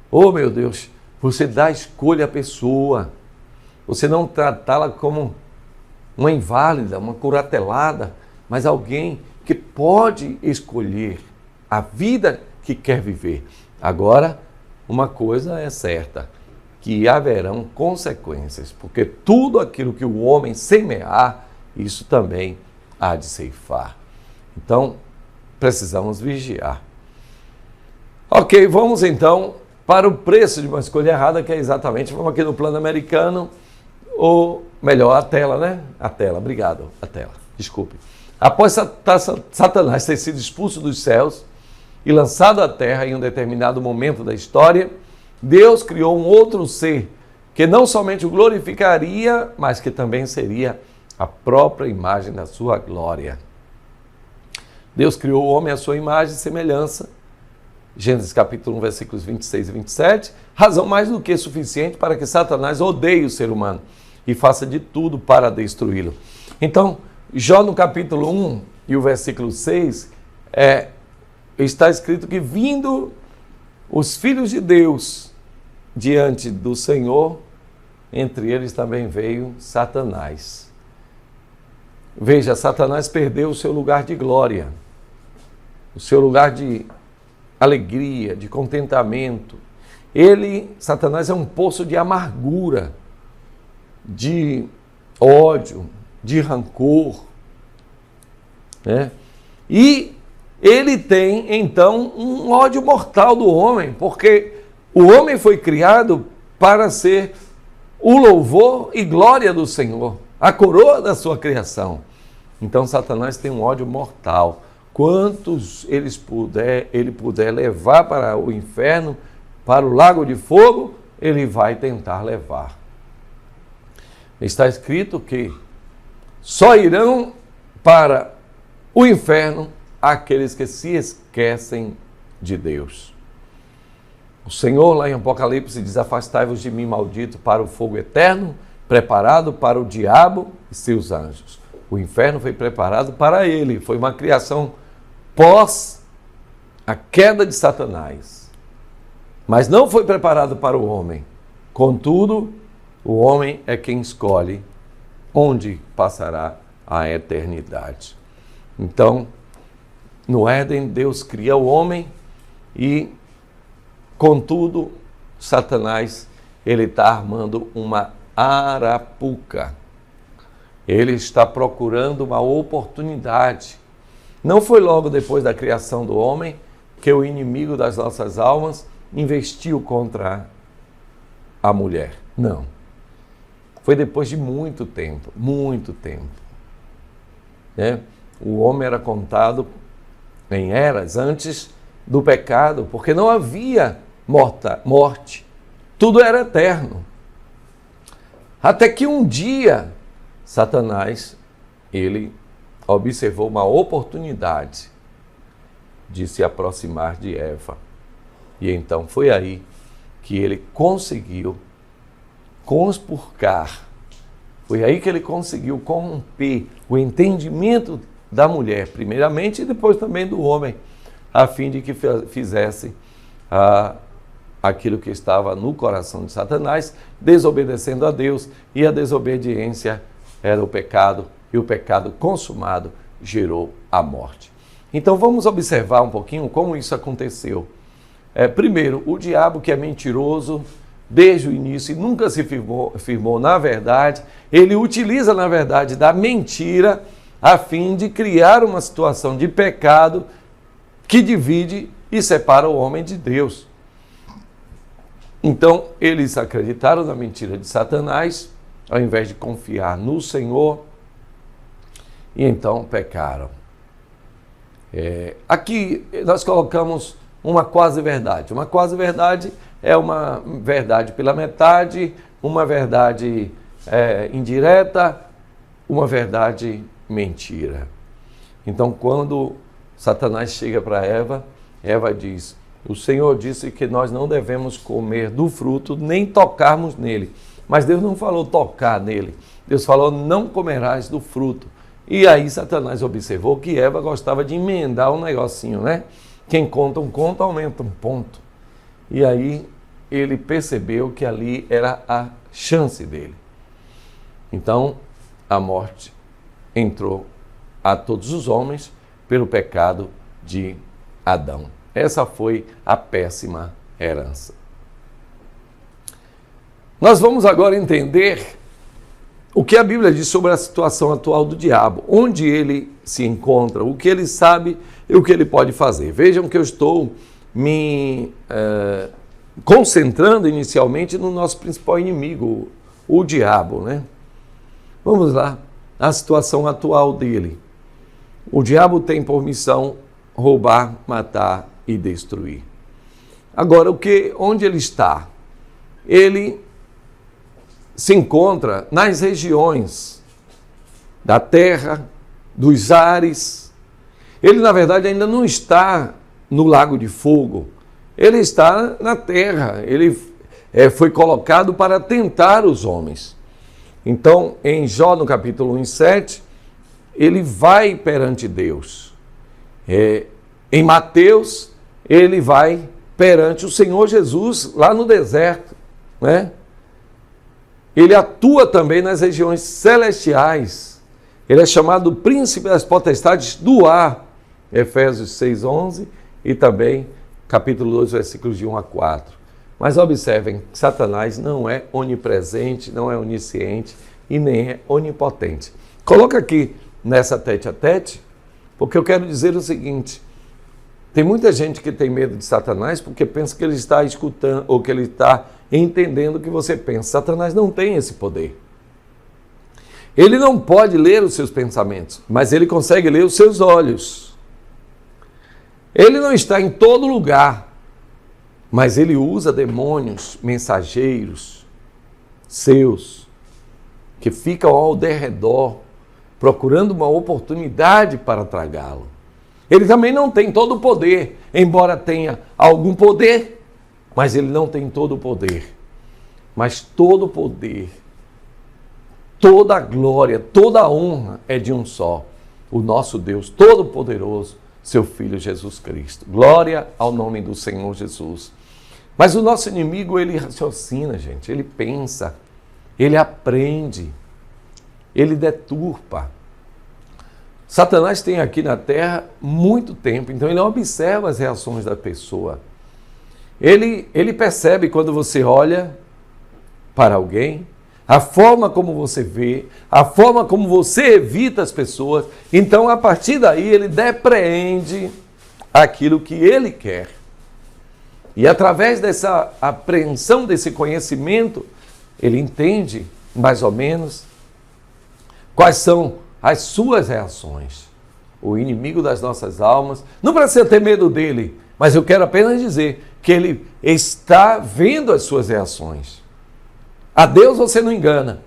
Oh, meu Deus, você dá escolha à pessoa. Você não tratá-la como uma inválida, uma curatelada, mas alguém que pode escolher a vida que quer viver. Agora, uma coisa é certa, que haverão consequências, porque tudo aquilo que o homem semear, isso também há de ceifar. Então, precisamos vigiar. Ok, vamos então para o preço de uma escolha errada, que é exatamente, vamos aqui no plano americano, ou melhor, a tela, né? A tela, obrigado, a tela, desculpe. Após Satanás ter sido expulso dos céus e lançado à terra em um determinado momento da história, Deus criou um outro ser que não somente o glorificaria, mas que também seria a própria imagem da sua glória. Deus criou o homem à sua imagem e semelhança. Gênesis capítulo 1, versículos 26 e 27. Razão mais do que suficiente para que Satanás odeie o ser humano e faça de tudo para destruí-lo. Então, Jó no capítulo 1 e o versículo 6, está escrito que vindo os filhos de Deus diante do Senhor, entre eles também veio Satanás. Veja, Satanás perdeu o seu lugar de glória, o seu lugar de alegria, de contentamento. Satanás é um poço de amargura, de ódio, de rancor, né? E ele tem, então, um ódio mortal do homem, porque o homem foi criado para ser o louvor e glória do Senhor, a coroa da sua criação. Então, Satanás tem um ódio mortal. Quantos ele puder levar para o inferno, para o lago de fogo, ele vai tentar levar. Está escrito que só irão para o inferno aqueles que se esquecem de Deus. O Senhor, lá em Apocalipse, diz: afastai-vos de mim, maldito, para o fogo eterno, preparado para o diabo e seus anjos. O inferno foi preparado para ele, foi uma criação pós a queda de Satanás. Mas não foi preparado para o homem. Contudo, o homem é quem escolhe onde passará a eternidade. Então, no Éden, Deus cria o homem e, contudo, Satanás, ele está armando uma arapuca. Ele está procurando uma oportunidade. Não foi logo depois da criação do homem que o inimigo das nossas almas investiu contra a mulher. Não. Foi depois de muito tempo, muito tempo. O homem era contado em eras antes do pecado, porque não havia morte. Tudo era eterno. Até que um dia, Satanás, ele observou uma oportunidade de se aproximar de Eva. E então foi aí que ele conseguiu conspurcar. Foi aí que ele conseguiu corromper o entendimento da mulher, primeiramente, e depois também do homem, a fim de que fizesse aquilo que estava no coração de Satanás, desobedecendo a Deus, e a desobediência era o pecado, e o pecado consumado gerou a morte. Então vamos observar um pouquinho como isso aconteceu. Primeiro, o diabo, que é mentiroso desde o início e nunca se firmou na verdade, ele utiliza, na verdade, da mentira a fim de criar uma situação de pecado que divide e separa o homem de Deus. Então, eles acreditaram na mentira de Satanás, ao invés de confiar no Senhor, e então pecaram. Aqui nós colocamos uma quase-verdade. Uma quase-verdade é uma verdade pela metade, uma verdade indireta, uma verdade mentira. Então, quando Satanás chega para Eva, Eva diz: o Senhor disse que nós não devemos comer do fruto, nem tocarmos nele. Mas Deus não falou tocar nele. Deus falou: não comerás do fruto. E aí Satanás observou que Eva gostava de emendar um negocinho, né? Quem conta um conto, aumenta um ponto. E aí ele percebeu que ali era a chance dele. Então, a morte entrou a todos os homens pelo pecado de Adão. Essa foi a péssima herança. Nós vamos agora entender o que a Bíblia diz sobre a situação atual do diabo, onde ele se encontra, o que ele sabe e o que ele pode fazer. Vejam que eu estou me concentrando inicialmente no nosso principal inimigo, o diabo, né? Vamos lá, a situação atual dele. O diabo tem por missão roubar, matar e destruir. Agora, onde ele está? Ele se encontra nas regiões da terra, dos ares. Ele, na verdade, ainda não está no lago de fogo. Ele está na terra. Ele foi colocado para tentar os homens. Então, em Jó, no capítulo 1:7, ele vai perante Deus. Em Mateus, ele vai perante o Senhor Jesus lá no deserto, né? Ele atua também nas regiões celestiais. Ele é chamado príncipe das potestades do ar, Efésios 6:11 e também capítulo 2, versículos de 1 a 4. Mas observem, Satanás não é onipresente, não é onisciente e nem é onipotente. Coloca aqui nessa tete a tete, porque eu quero dizer o seguinte: tem muita gente que tem medo de Satanás porque pensa que ele está escutando ou que ele está entendendo o que você pensa. Satanás não tem esse poder. Ele não pode ler os seus pensamentos, mas ele consegue ler os seus olhos. Ele não está em todo lugar, mas ele usa demônios, mensageiros seus, que ficam ao derredor, procurando uma oportunidade para tragá-lo. Ele também não tem todo o poder, embora tenha algum poder, mas ele não tem todo o poder. Mas todo o poder, toda a glória, toda a honra é de um só, o nosso Deus Todo-Poderoso, seu Filho Jesus Cristo. Glória ao nome do Senhor Jesus. Mas o nosso inimigo, ele raciocina, gente, ele pensa, ele aprende, ele deturpa. Satanás tem aqui na terra muito tempo, então ele observa as reações da pessoa. Ele percebe quando você olha para alguém, a forma como você vê, a forma como você evita as pessoas. Então, a partir daí, ele depreende aquilo que ele quer. E através dessa apreensão, desse conhecimento, ele entende, mais ou menos, quais são as suas reações. O inimigo das nossas almas, não precisa ter medo dele, mas eu quero apenas dizer que ele está vendo as suas reações. A Deus você não engana,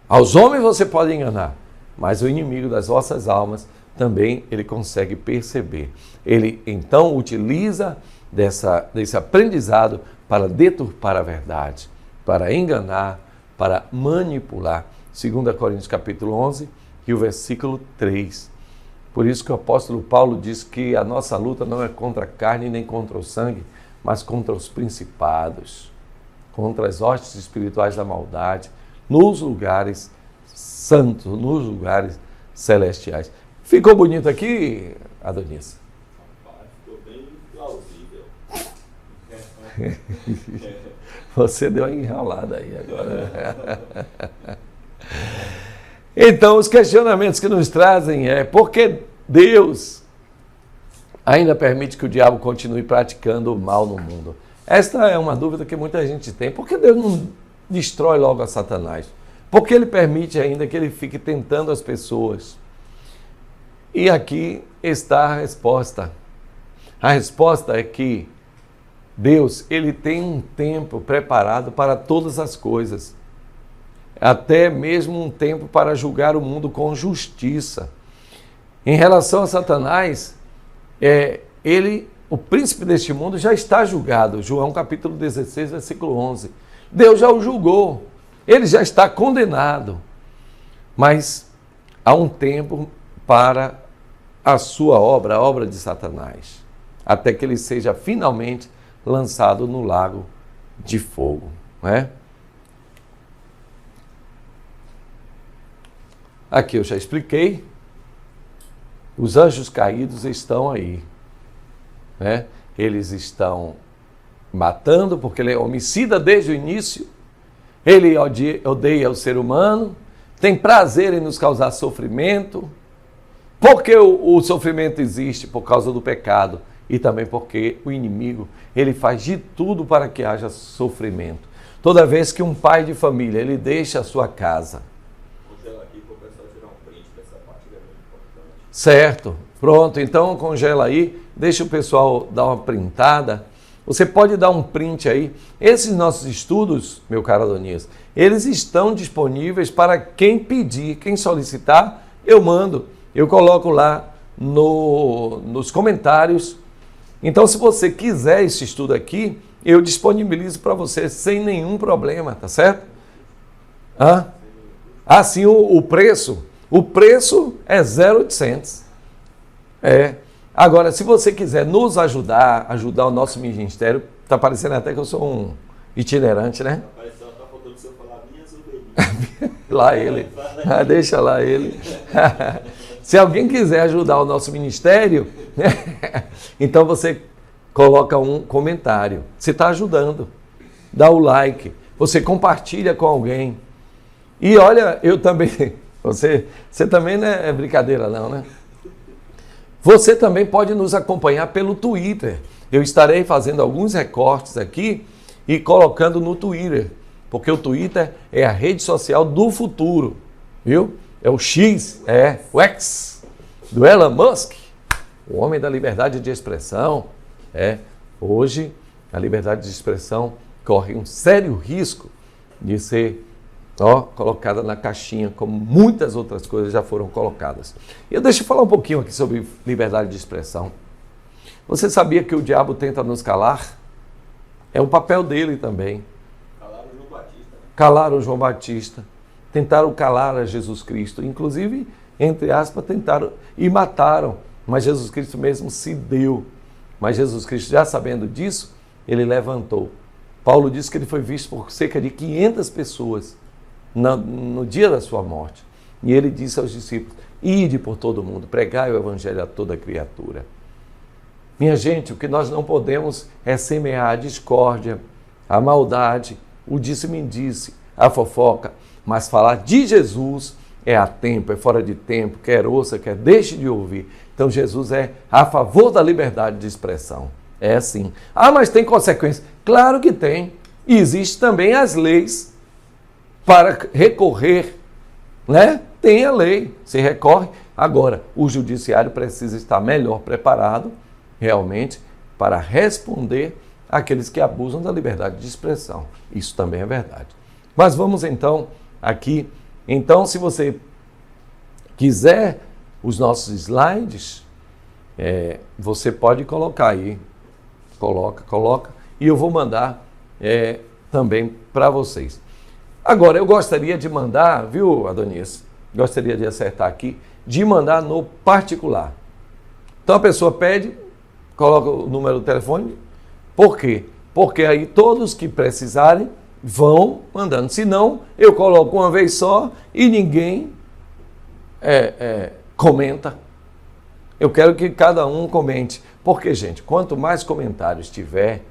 aos homens você pode enganar, mas o inimigo das vossas almas também ele consegue perceber. Ele então utiliza desse aprendizado para deturpar a verdade, para enganar, para manipular. 2 Coríntios capítulo 11 e o versículo 3. Por isso que o apóstolo Paulo diz que a nossa luta não é contra a carne nem contra o sangue, mas contra os principados, contra as hostes espirituais da maldade, nos lugares santos, nos lugares celestiais. Ficou bonito aqui, Adonis? Ficou bem plausível. Você deu uma enrolada aí agora. Então, os questionamentos que nos trazem é: por que Deus ainda permite que o diabo continue praticando o mal no mundo? Esta é uma dúvida que muita gente tem. Por que Deus não destrói logo a Satanás? Por que ele permite ainda que ele fique tentando as pessoas? E aqui está a resposta. A resposta é que Deus, ele tem um tempo preparado para todas as coisas. Até mesmo um tempo para julgar o mundo com justiça. Em relação a Satanás, o príncipe deste mundo já está julgado. João capítulo 16, versículo 11. Deus já o julgou. Ele já está condenado. Mas há um tempo para a sua obra, a obra de Satanás, até que ele seja finalmente lançado no lago de fogo, não é? Aqui eu já expliquei. Os anjos caídos estão aí, né? Eles estão matando, porque ele é homicida desde o início. Ele odeia o ser humano, tem prazer em nos causar sofrimento. Porque o sofrimento existe por causa do pecado e também porque o inimigo, ele faz de tudo para que haja sofrimento. Toda vez que um pai de família, ele deixa a sua casa. Congela aqui para o pessoal tirar um print dessa parte que é muito importante. Certo, pronto, então congela aí, deixa o pessoal dar uma printada. Você pode dar um print aí. Esses nossos estudos, meu caro Adonias, eles estão disponíveis para quem pedir, quem solicitar, eu mando, eu coloco lá nos comentários. Então, se você quiser esse estudo aqui, eu disponibilizo para você sem nenhum problema, tá certo? Sim, o preço é 0,800. Agora, se você quiser nos ajudar o nosso ministério, tá parecendo até que eu sou um itinerante, né? Tá faltando o senhor falar minhas ovelhinhas. Lá ele. Deixa lá ele. Se alguém quiser ajudar o nosso ministério, então você coloca um comentário. Você está ajudando. Dá o like. Você compartilha com alguém. E olha, eu também... Você também não é brincadeira não, né? Você também pode nos acompanhar pelo Twitter. Eu estarei fazendo alguns recortes aqui e colocando no Twitter. Porque o Twitter é a rede social do futuro. Viu? É o X, o X, do Elon Musk, o homem da liberdade de expressão. Hoje, a liberdade de expressão corre um sério risco de ser colocada na caixinha, como muitas outras coisas já foram colocadas. Deixa eu falar um pouquinho aqui sobre liberdade de expressão. Você sabia que o diabo tenta nos calar? É um papel dele também. Calaram João Batista. Tentaram calar a Jesus Cristo. Inclusive, entre aspas, tentaram e mataram. Mas Jesus Cristo mesmo se deu. Mas Jesus Cristo, já sabendo disso, ele levantou. Paulo disse que ele foi visto por cerca de 500 pessoas no dia da sua morte. E ele disse aos discípulos: ide por todo mundo, pregai o evangelho a toda criatura. Minha gente, o que nós não podemos é semear a discórdia, a maldade, o disse-me-disse, a fofoca, mas falar de Jesus é a tempo, é fora de tempo, quer ouça, quer deixe de ouvir. Então Jesus é a favor da liberdade de expressão. É sim. Mas tem consequências? Claro que tem. E existem também as leis para recorrer, né? Tem a lei, se recorre. Agora, o judiciário precisa estar melhor preparado, realmente, para responder àqueles que abusam da liberdade de expressão. Isso também é verdade. Mas vamos então aqui. Então, se você quiser os nossos slides, você pode colocar aí. Coloca. E eu vou mandar também para vocês. Agora, eu gostaria de mandar, viu, Adonias? Gostaria de acertar aqui, de mandar no particular. Então a pessoa pede, coloca o número do telefone. Por quê? Porque aí todos que precisarem vão mandando. Se não, eu coloco uma vez só e ninguém comenta. Eu quero que cada um comente. Porque, gente, quanto mais comentários tiver,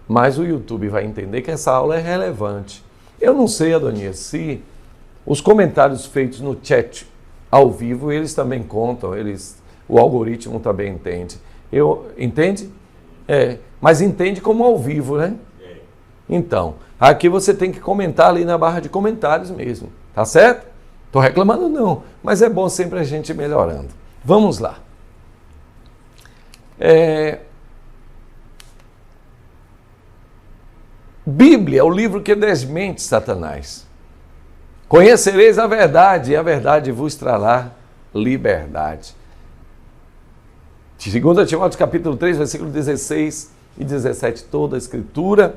mais o YouTube vai entender que essa aula é relevante. Eu não sei, Adonias, se os comentários feitos no chat ao vivo, eles também contam, o algoritmo também entende. Entende? Mas entende como ao vivo, né? Então, aqui você tem que comentar ali na barra de comentários mesmo, tá certo? Estou reclamando não, mas é bom sempre a gente ir melhorando. Vamos lá. Bíblia é o livro que desmente Satanás. Conhecereis a verdade, e a verdade vos trará liberdade. 2 Timóteo capítulo 3, versículo 16 e 17. Toda a escritura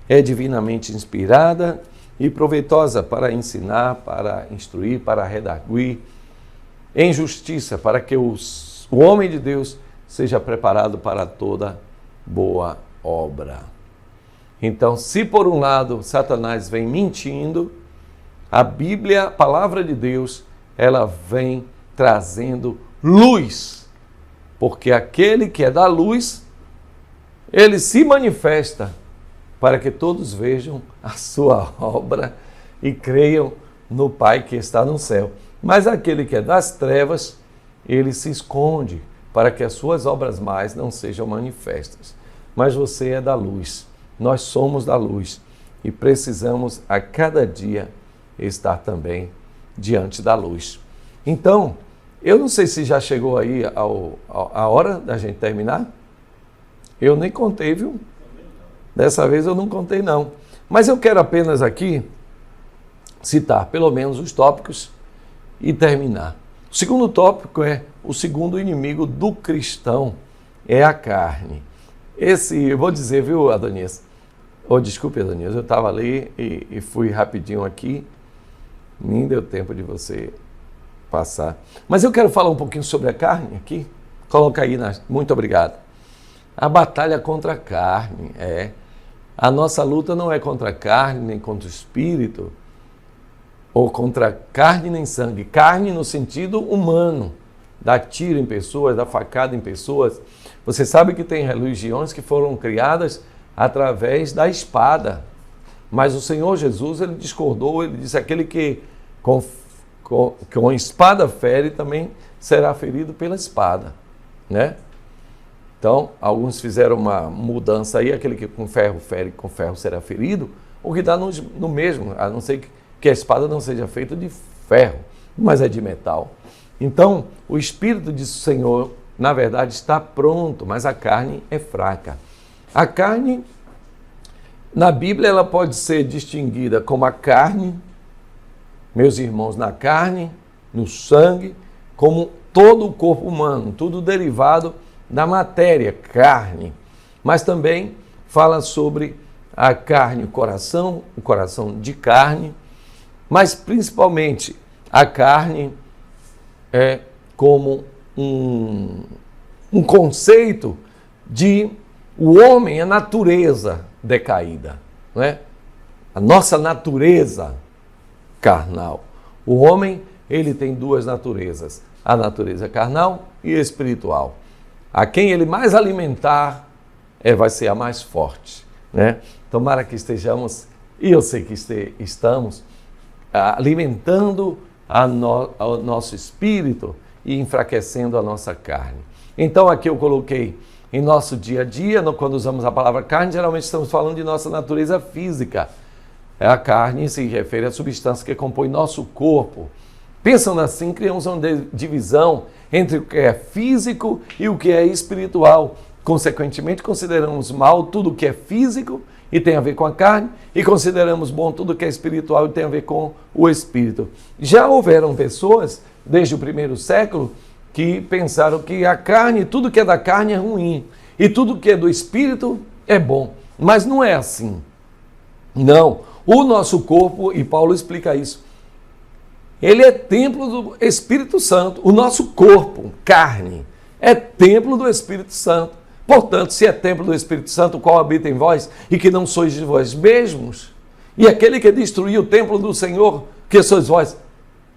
é divinamente inspirada e proveitosa para ensinar, para instruir, para redarguir em justiça, para que o homem de Deus seja preparado para toda boa obra. Então, se por um lado Satanás vem mentindo, a Bíblia, a palavra de Deus, ela vem trazendo luz. Porque aquele que é da luz, ele se manifesta para que todos vejam a sua obra e creiam no Pai que está no céu. Mas aquele que é das trevas, ele se esconde para que as suas obras mais não sejam manifestas. Mas você é da luz. Nós somos da luz e precisamos a cada dia estar também diante da luz. Então, eu não sei se já chegou aí a hora da gente terminar. Eu nem contei, viu? Dessa vez eu não contei não. Mas eu quero apenas aqui citar pelo menos os tópicos e terminar. O segundo tópico é o segundo inimigo do cristão, é a carne. Eu vou dizer, viu, Adonias? Desculpe, Adonias, eu estava ali e fui rapidinho aqui, nem deu tempo de você passar. Mas eu quero falar um pouquinho sobre a carne aqui. Coloca aí, muito obrigado. A batalha contra a carne, A nossa luta não é contra a carne, nem contra o espírito, ou contra carne nem sangue. Carne no sentido humano, dar tiro em pessoas, dar facada em pessoas. Você sabe que tem religiões que foram criadas através da espada. Mas o Senhor Jesus, ele discordou, ele disse, aquele que com espada fere também será ferido pela espada, né? Então, alguns fizeram uma mudança aí, aquele que com ferro fere, com ferro será ferido, o que dá no mesmo, a não ser que a espada não seja feita de ferro, mas é de metal. Então, o Espírito do Senhor, na verdade, está pronto, mas a carne é fraca. A carne, na Bíblia, ela pode ser distinguida como a carne, meus irmãos, na carne, no sangue, como todo o corpo humano, tudo derivado da matéria, carne. Mas também fala sobre a carne, o coração de carne, mas principalmente a carne é como um conceito de o homem, a natureza decaída, não é? A nossa natureza carnal. O homem, ele tem duas naturezas, a natureza carnal e espiritual. A quem ele mais alimentar vai ser a mais forte, né? Tomara que estejamos, e eu sei que estamos, alimentando o nosso espírito e enfraquecendo a nossa carne. Então aqui eu coloquei em nosso dia a dia, quando usamos a palavra carne, geralmente estamos falando de nossa natureza física. A carne se refere à substância que compõe nosso corpo. Pensando assim, criamos uma divisão entre o que é físico e o que é espiritual. Consequentemente, consideramos mal tudo que é físico e tem a ver com a carne, e consideramos bom tudo que é espiritual e tem a ver com o espírito. Já houveram pessoas, desde o primeiro século, que pensaram que a carne, tudo que é da carne é ruim, e tudo que é do espírito é bom. Mas não é assim. Não. O nosso corpo, e Paulo explica isso, ele é templo do Espírito Santo. O nosso corpo, carne, é templo do Espírito Santo. Portanto, se é templo do Espírito Santo, o qual habita em vós, e que não sois de vós mesmos, e aquele que destruiu o templo do Senhor, que sois vós,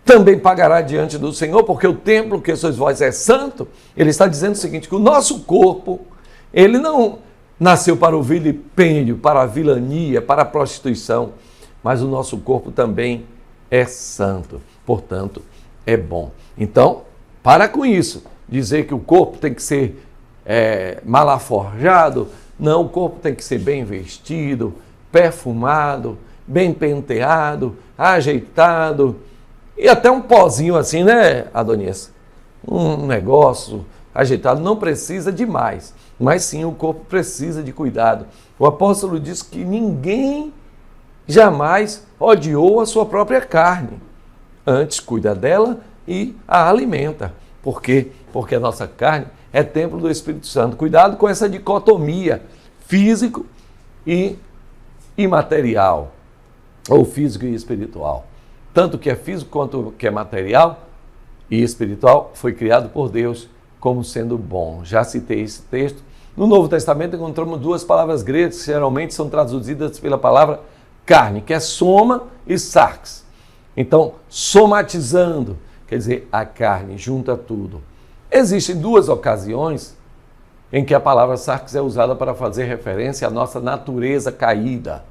também pagará diante do Senhor, porque o templo que sois vós é santo. Ele está dizendo o seguinte, que o nosso corpo, ele não nasceu para o vilipêndio, para a vilania, para a prostituição, mas o nosso corpo também é santo, portanto, é bom. Então, para com isso, dizer que o corpo tem que ser malaforjado, não, o corpo tem que ser bem vestido, perfumado, bem penteado, ajeitado, e até um pozinho assim, né, Adonias? Um negócio ajeitado, não precisa de mais, mas sim o corpo precisa de cuidado. O apóstolo diz que ninguém jamais odiou a sua própria carne. Antes cuida dela e a alimenta. Por quê? Porque a nossa carne é templo do Espírito Santo. Cuidado com essa dicotomia físico e imaterial, ou físico e espiritual. Tanto que é físico quanto que é material e espiritual foi criado por Deus como sendo bom. Já citei esse texto. No Novo Testamento encontramos duas palavras gregas que geralmente são traduzidas pela palavra carne, que é soma e sarx. Então, somatizando, quer dizer, a carne junta tudo. Existem duas ocasiões em que a palavra sarx é usada para fazer referência à nossa natureza caída.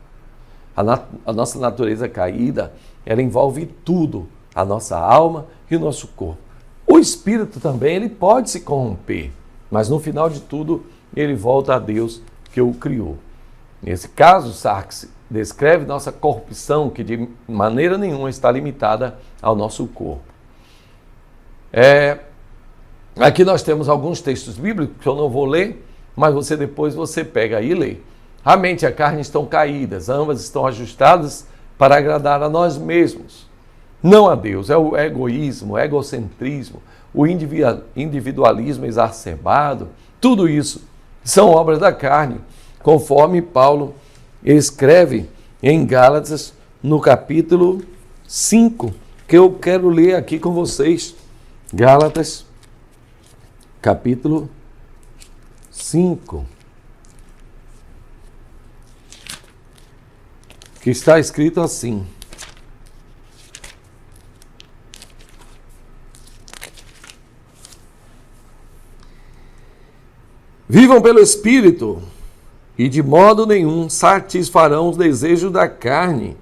A nossa natureza caída, ela envolve tudo, a nossa alma e o nosso corpo. O espírito também, ele pode se corromper, mas no final de tudo, ele volta a Deus que o criou. Nesse caso, sarx descreve nossa corrupção, que de maneira nenhuma está limitada ao nosso corpo. Aqui nós temos alguns textos bíblicos que eu não vou ler, mas depois você pega aí e lê. A mente e a carne estão caídas, ambas estão ajustadas para agradar a nós mesmos. não a Deus. É o egoísmo, o egocentrismo, o individualismo exacerbado. Tudo isso são obras da carne, conforme Paulo escreve em Gálatas, no capítulo 5, que eu quero ler aqui com vocês. Gálatas, capítulo 5, que está escrito assim: vivam pelo Espírito, e de modo nenhum satisfarão os desejos da carne,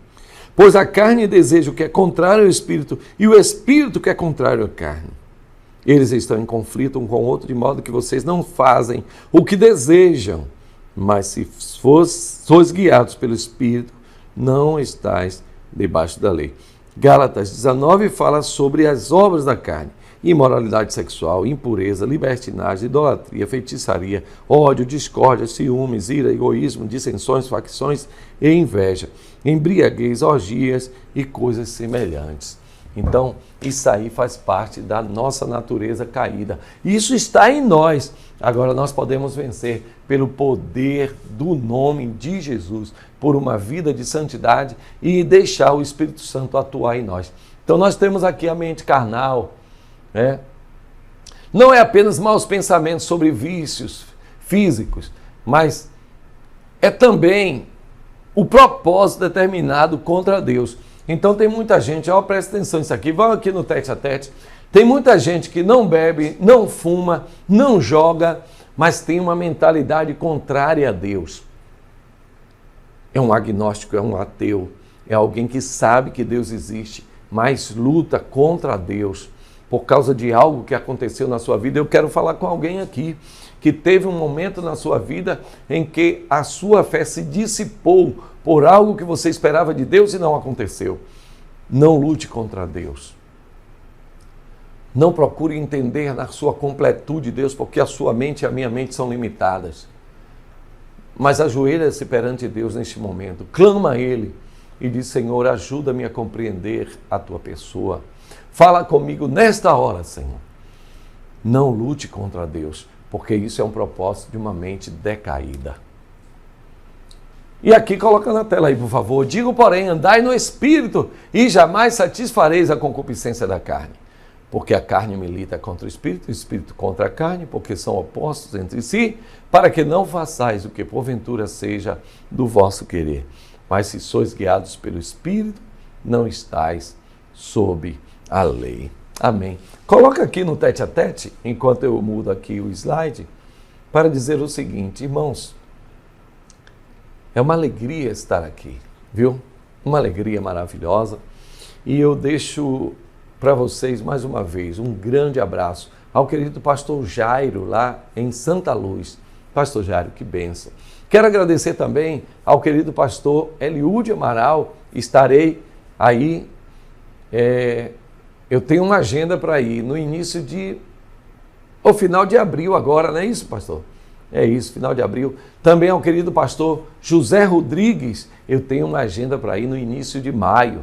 pois a carne deseja o que é contrário ao Espírito, e o Espírito que é contrário à carne. Eles estão em conflito um com o outro, de modo que vocês não fazem o que desejam, mas se sois guiados pelo Espírito, não estáis debaixo da lei. Gálatas 19 fala sobre as obras da carne: imoralidade sexual, impureza, libertinagem, idolatria, feitiçaria, ódio, discórdia, ciúmes, ira, egoísmo, dissensões, facções e inveja, embriaguez, orgias e coisas semelhantes. Então, isso aí faz parte da nossa natureza caída. Isso está em nós. Agora, nós podemos vencer pelo poder do nome de Jesus, por uma vida de santidade e deixar o Espírito Santo atuar em nós. Então, nós temos aqui a mente carnal, né? Não é apenas maus pensamentos sobre vícios físicos, mas é também o propósito determinado contra Deus. Então tem muita gente, ó, presta atenção nisso aqui, vamos aqui no tete a tete. Tem muita gente que não bebe, não fuma, não joga, mas tem uma mentalidade contrária a Deus. É um agnóstico, é um ateu, é alguém que sabe que Deus existe, mas luta contra Deus por causa de algo que aconteceu na sua vida. Eu quero falar com alguém aqui que teve um momento na sua vida em que a sua fé se dissipou por algo que você esperava de Deus e não aconteceu. Não lute contra Deus. Não procure entender na sua completude Deus, porque a sua mente e a minha mente são limitadas. Mas ajoelha-se perante Deus neste momento, clama a Ele e diz: Senhor, ajuda-me a compreender a Tua pessoa. Fala comigo nesta hora, Senhor. Não lute contra Deus, porque isso é um propósito de uma mente decaída. E aqui, coloca na tela aí, por favor. Digo, porém, andai no Espírito e jamais satisfareis a concupiscência da carne. Porque a carne milita contra o Espírito contra a carne, porque são opostos entre si, para que não façais o que porventura seja do vosso querer. Mas se sois guiados pelo Espírito, não estáis sob a lei. Amém. Coloca aqui no tete a tete, enquanto eu mudo aqui o slide, para dizer o seguinte: irmãos, é uma alegria estar aqui, viu? Uma alegria maravilhosa. E eu deixo para vocês, mais uma vez, um grande abraço ao querido pastor Jairo, lá em Santa Luz. Pastor Jairo, que bênção. Quero agradecer também ao querido pastor Eliúde Amaral. Estarei aí, eu tenho uma agenda para ir no início ao final de abril agora, não é isso, pastor? É isso, final de abril. Também ao querido pastor José Rodrigues, eu tenho uma agenda para ir no início de maio.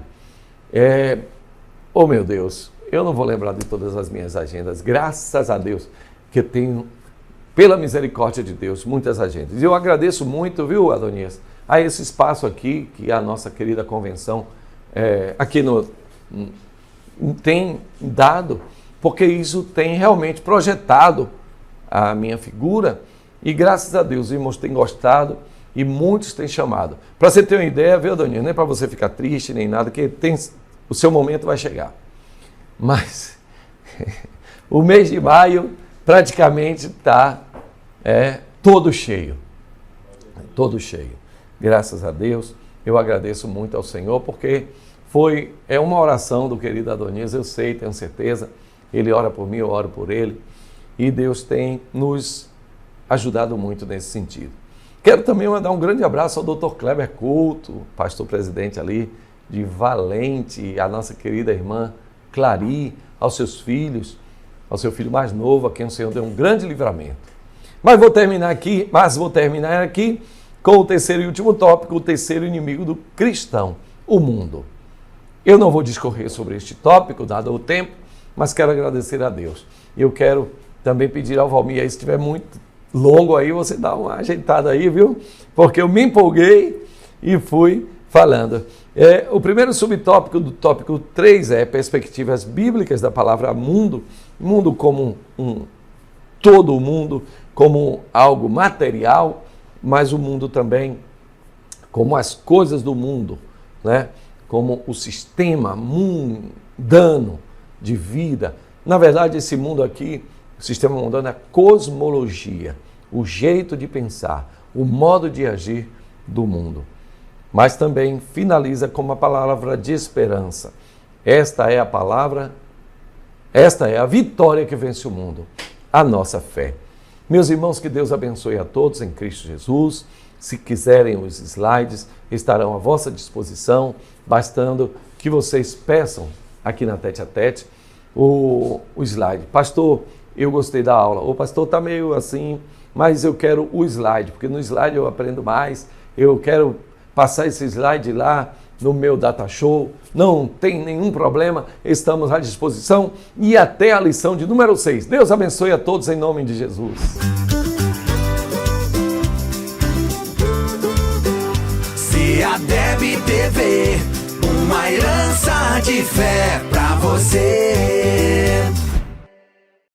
Oh meu Deus, eu não vou lembrar de todas as minhas agendas, graças a Deus, que eu tenho, pela misericórdia de Deus, muitas agendas. E eu agradeço muito, viu, Adonias, a esse espaço aqui, que a nossa querida convenção aqui tem dado, porque isso tem realmente projetado a minha figura, e graças a Deus os irmãos têm gostado e muitos têm chamado. Para você ter uma ideia, viu, Adonias, nem para você ficar triste nem nada, que o seu momento vai chegar. Mas o mês de maio praticamente está todo cheio. Todo cheio. Graças a Deus, eu agradeço muito ao Senhor, porque é uma oração do querido Adonias, eu sei, tenho certeza. Ele ora por mim, eu oro por ele. E Deus tem nos ajudado muito nesse sentido. Quero também mandar um grande abraço ao Dr. Kleber Couto, pastor presidente ali de Valente, a nossa querida irmã Clari, aos seus filhos, ao seu filho mais novo, a quem o Senhor deu um grande livramento. Mas vou terminar aqui com o terceiro e último tópico, o terceiro inimigo do cristão, o mundo. Eu não vou discorrer sobre este tópico, dado o tempo, mas quero agradecer a Deus. Eu quero também pedir ao Valmir, aí se estiver muito longo aí, você dá uma ajeitada aí, viu? Porque eu me empolguei e fui falando. O primeiro subtópico do tópico 3 é perspectivas bíblicas da palavra mundo. Mundo como todo o mundo, como algo material, mas o mundo também como as coisas do mundo, né? Como o sistema mundano de vida. Na verdade, esse mundo aqui, o sistema mundano é a cosmologia, o jeito de pensar, o modo de agir do mundo. Mas também finaliza com uma palavra de esperança. Esta é a palavra, esta é a vitória que vence o mundo, a nossa fé. Meus irmãos, que Deus abençoe a todos em Cristo Jesus. Se quiserem, os slides estarão à vossa disposição, bastando que vocês peçam aqui na Tete a Tete o slide. Pastor, eu gostei da aula. O pastor está meio assim, mas eu quero o slide, porque no slide eu aprendo mais. Eu quero passar esse slide lá no meu data show. Não tem nenhum problema, estamos à disposição. E até a lição de número 6. Deus abençoe a todos em nome de Jesus. CEADEB TV, uma herança de fé pra você.